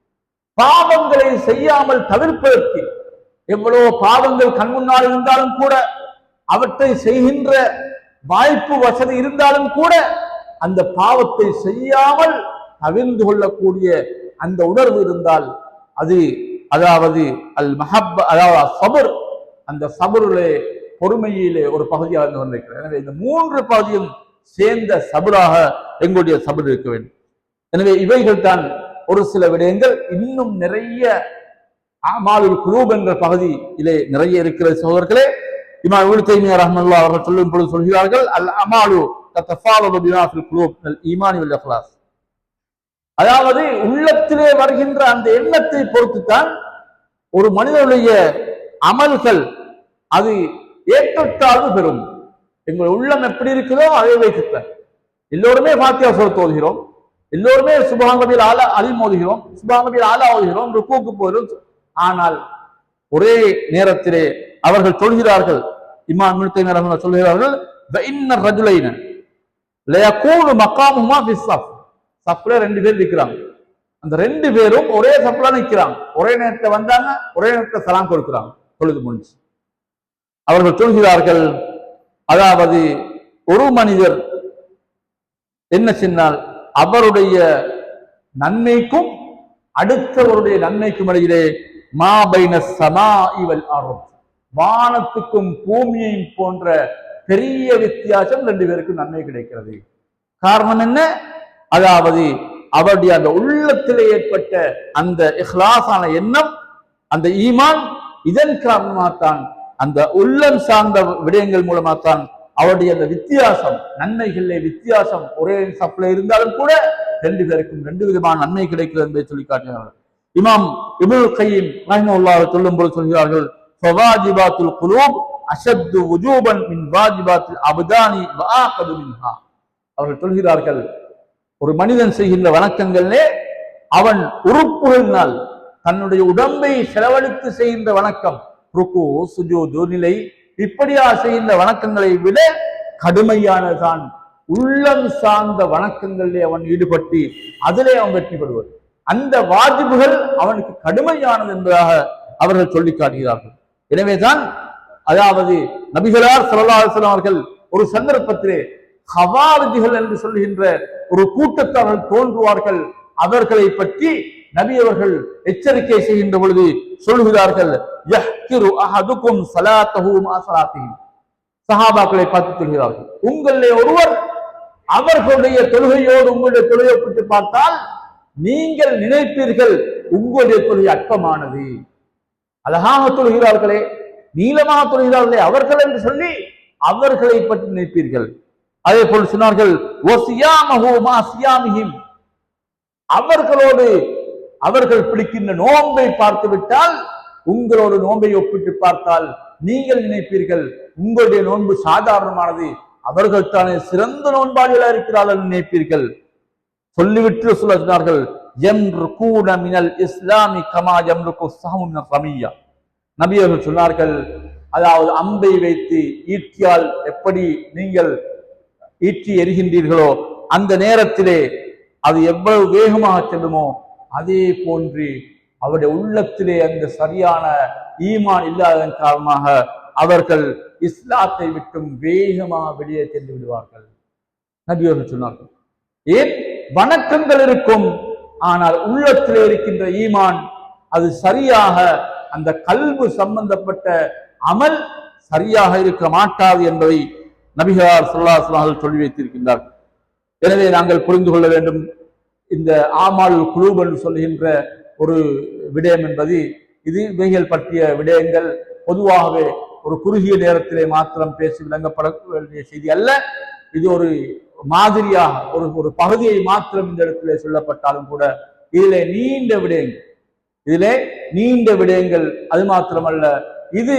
பாவங்களை செய்யாமல் தவிர்ப்பதற்கு எவ்வளவு பாவங்கள் கண் முன்னால் இருந்தாலும் கூட, அவற்றை செய்கின்ற வாய்ப்பு வசதி இருந்தாலும் கூட, அந்த பாவத்தை செய்யாமல் தவிர்ந்து கொள்ளக்கூடிய அந்த உணர்வு இருந்தால் அது அதாவது அல் மஹப்பா, அதாவது சபர், அந்த சபருலே பொறுமையிலே ஒரு பகுதியாக இருந்து கொண்டிருக்கிறது. எனவே இந்த மூன்று பகுதியும் சேர்ந்த சபராக எங்களுடைய சபர் இருக்க வேண்டும். எனவே இவைகள் தான் ஒரு சில விடயங்கள். இன்னும் நிறைய அமாலுல் குலூப் என்ற பகுதியிலே நிறைய இருக்கிற சகோதரர்களே. இமாம் இப்னு தைமிய்யா ரஹ்மத்துல்லாஹி அவர்கள் சொல்லும் பொழுது சொல்கிறார்கள், அல் அமாலு ததஃபாலது பிமா ஃபில் குலூப் மினல் ஈமான் வல் இக்லாஸ். அதாவது உள்ளத்திலே வருகின்ற அந்த எண்ணத்தை பொறுத்துத்தான் ஒரு மனிதனுடைய அமல்கள் அது ஏற்றத்தாழ்வு பெறும். எங்கள் உள்ளம் எப்படி இருக்குதோ அதை வைத்துத்தான். எல்லோருமே ஃபாத்திஹா சூரத் ஓதுகிறோம், எல்லோருமே சுப்ஹான ரப்பியல் ஆலா அலீம் ஓதுகிறோம், சுப்ஹான ரப்பியல் ஆலா ஓதுகிறோம், ருக்கூக்கு போகிறோம். ஆனால் ஒரே நேரத்திலே அவர்கள் சொல்கிறார்கள், இமாம் இப்னு தைமிய்யா ரஹ்மத்துல்லாஹி சொல்கிறார்கள், வ இன்ன ரஜுலைன லயகூனு மகாமுஹுமா ஃபிஸ் ஸஃப். சஃப்ல ரெண்டு பேர் நிற்கிறாங்க. அந்த ரெண்டு பேரும் ஒரே சஃப்ல நிற்கிறாங்க. ஒரே நேரத்தை வந்தாங்க, ஒரே நேரத்தை சலாம் கொடுக்கிறாங்க. தொழுது முடிஞ்சு அவர்கள் சொல்கிறார்கள், அதாவது ஒரு மனிதர் என்ன சொன்னால் அவருடைய நன்மைக்கும் அடுத்தவருடைய நன்மைக்கும் இடையிலே மா பைன ஸமாஇ வல் அர்த், வானத்துக்கும் பூமியையும் போன்ற பெரிய வித்தியாசம் ரெண்டு பேருக்கும் நன்மை கிடைக்கிறது. காரணம் என்ன? அதாவது அவருடைய அந்த உள்ளத்திலே ஏற்பட்ட அந்த இஹ்லாஸான எண்ணம், அந்த ஈமான், இதன் காரணமாகத்தான், அந்த உள்ளம் சார்ந்த விடயங்கள் மூலமாகத்தான் அவருடைய அந்த வித்தியாசம், நன்மைகளிலே வித்தியாசம் ஒரே சப்ல இருந்தாலும் கூட ரெண்டு பேருக்கும் ரெண்டு விதமான நன்மை கிடைக்கிறது என்பதை சொல்லி காட்டினார்கள். இமாம் இப்னுல் கய்யிம் ரஹ்மத்துல்லாஹி சொல்லும் போது சொல்கிறார்கள், ஃபவாஜிபாத்துல் குலூப் அஷத்து வுஜூபன் மின் வாஜிபாத்தில் அப்தானி வஆகது மின்ஹா. அவர்கள் சொல்கிறார்கள், ஒரு மனிதன் செய்கின்ற வணக்கங்களே அவன் உறுப்புகளினால் தன்னுடைய உடம்பை செலவழித்து செய்கின்ற வணக்கம், ருக்கு, சுஜூது, நிலை, இப்படியா செய்கின்ற வணக்கங்களை விட கடுமையானதான் உள்ளம் சார்ந்த வணக்கங்களிலே அவன் ஈடுபட்டு அதிலே அவன் வெற்றி பெறுவது. அந்த வாஜிபுகள் அவனுக்கு கடுமையானது என்பதாக அவர்கள் சொல்லி காட்டுகிறார்கள். எனவேதான் அதாவது நபிகளார் ஸல்லல்லாஹு அலைஹி வஸல்லம் அவர்கள் ஒரு சந்தர்ப்பத்திலே ஹவாரிஜிகள் என்று சொல்கின்ற ஒரு கூட்டத்தார்கள் தோன்றுவார்கள். அவர்களை பற்றி நபி அவர்கள் எச்சரிக்கை செய்கின்ற பொழுது சொல்கிறார்கள், யஹ்கிரு அஹதுக்கும் ஸலாத்தஹு மா ஸலாத்திஹி. சஹாபாக்களை பார்த்து சொல்கிறார்கள், உங்களிலே ஒருவர் அவர்களுடைய தொழுகையோடு உங்களுடைய தொழுகை ஒப்பிட்டு பார்த்தால் நீங்கள் நினைப்பீர்கள் உங்களுடைய தொழுகை அற்பமானது. அழகாக தொழுகிறார்களே, நீளமாக தொழுகிறார்களே அவர்கள் என்று சொல்லி அவர்களை பற்றி நினைப்பீர்கள். அதே போல் சொன்னார்கள், அவர்களோடு அவர்கள் பிடிக்கின்ற நோன்பை பார்த்து விட்டால் உங்களோட நோன்பை ஒப்பிட்டு பார்த்தால் நீங்கள் நினைப்பீர்கள் உங்களுடைய நோன்பு சாதாரணமானது, அவர்கள் தானே சிறந்த நோன்பாளிகளாக இருக்கிறார்கள் நினைப்பீர்கள். சொல்லிவிட்டு சொன்னார்கள், யம்ருகூன மினல் இஸ்லாமி கமா யம்ருக்கு ஸஹமு மினர் ரமிய்யா. நபி அவர்கள் சொன்னார்கள், அதாவது அம்பை வைத்து ஈட்டியால் எப்படி நீங்கள் ஈட்டி எறிகின்றீர்களோ அந்த நேரத்திலே அது எவ்வளவு வேகமாக செல்லுமோ அதே போன்று அவருடைய உள்ளத்திலே அந்த சரியான ஈமான் இல்லாததன் காரணமாக அவர்கள் இஸ்லாத்தை விட்டும் வேகமாக வெளியே சென்று விடுவார்கள். நபி அவர்கள் சொன்னார்கள், ஏன் வணக்கங்கள் இருக்கும், ஆனால் உள்ளத்திலே இருக்கின்ற ஈமான் அது சரியாக அந்த கல்பு சம்பந்தப்பட்ட அமல் சரியாக இருக்க மாட்டாது என்பதை நபிகளார் ஸல்லல்லாஹு அலைஹி வஸல்லம் சொல்லி வைத்திருக்கின்றார்கள். எனவே நாங்கள் புரிந்து கொள்ள வேண்டும், இந்த ஆமால் குலூப் என்று சொல்கின்ற ஒரு விடயம் என்பது இது இவைகள் பற்றிய விடயங்கள் பொதுவாகவே ஒரு குறுகிய நேரத்திலே மாத்திரம் பேசி விளங்கப்பட வேண்டிய செய்தி அல்ல. இது ஒரு மாதிரியாக ஒரு பகுதியை மாத்திரம் இந்த இடத்திலே சொல்லப்பட்டாலும் கூட இதிலே நீண்ட விடயங்கள் அது மாத்திரமல்ல. இது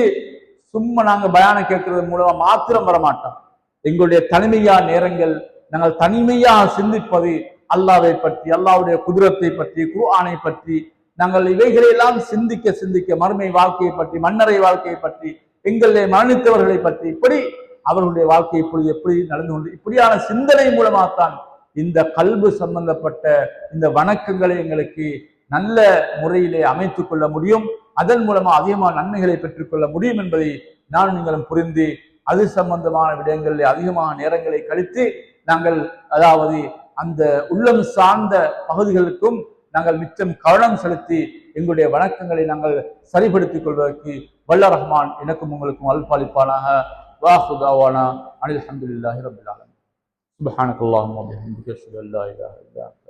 சும்மா நாங்கள் பயான கேட்கறது மூலமா மாத்திரம் வரமாட்டோம். எங்களுடைய தனிமையான நேரங்கள் நாங்கள் தனிமையாக சிந்திப்பது அல்லாஹ்வை பற்றி, அல்லாஹ்வுடைய குதிரத்தை பற்றி, குர்ஆனை பற்றி நாங்கள் இவைகளெல்லாம் சிந்திக்க மறுமை வாழ்க்கையை பற்றி, மன்னரை வாழ்க்கையை பற்றி, எங்களை மரணித்தவர்களை பற்றி, இப்படி அவர்களுடைய வாழ்க்கை இப்பொழுது எப்படி நடந்து கொண்டு இப்படியான சிந்தனை மூலமாகத்தான் இந்த கல்பு சம்பந்தப்பட்ட இந்த வணக்கங்களை எங்களுக்கு நல்ல முறையிலே அமைத்துக் கொள்ள முடியும். அதன் மூலமா அதிகமான நன்மைகளை பெற்றுக்கொள்ள முடியும் என்பதை நான் நீங்களும் புரிந்து அது சம்பந்தமான விடயங்களில் அதிகமான நேரங்களை கழித்து நாங்கள் அதாவது அந்த உள்ளம் சார்ந்த பகுதிகளுக்கும் நாங்கள் மிச்சம் கவனம் செலுத்தி எங்களுடைய வணக்கங்களை நாங்கள் சரிபடுத்திக் கொள்வதற்கு வல்ல ரஹ்மான் எனக்கும் உங்களுக்கும் அல்பாலிப்பானாக. வாஹு தாவானா அனில் ஹம்துலில்லாஹி ரப்பில் ஆலமீன். சுப்ஹானக்கல்லாஹும்ம வபிஹம்திக அஷ்ஹது அல்லா இலாஹா இல்லா அன்த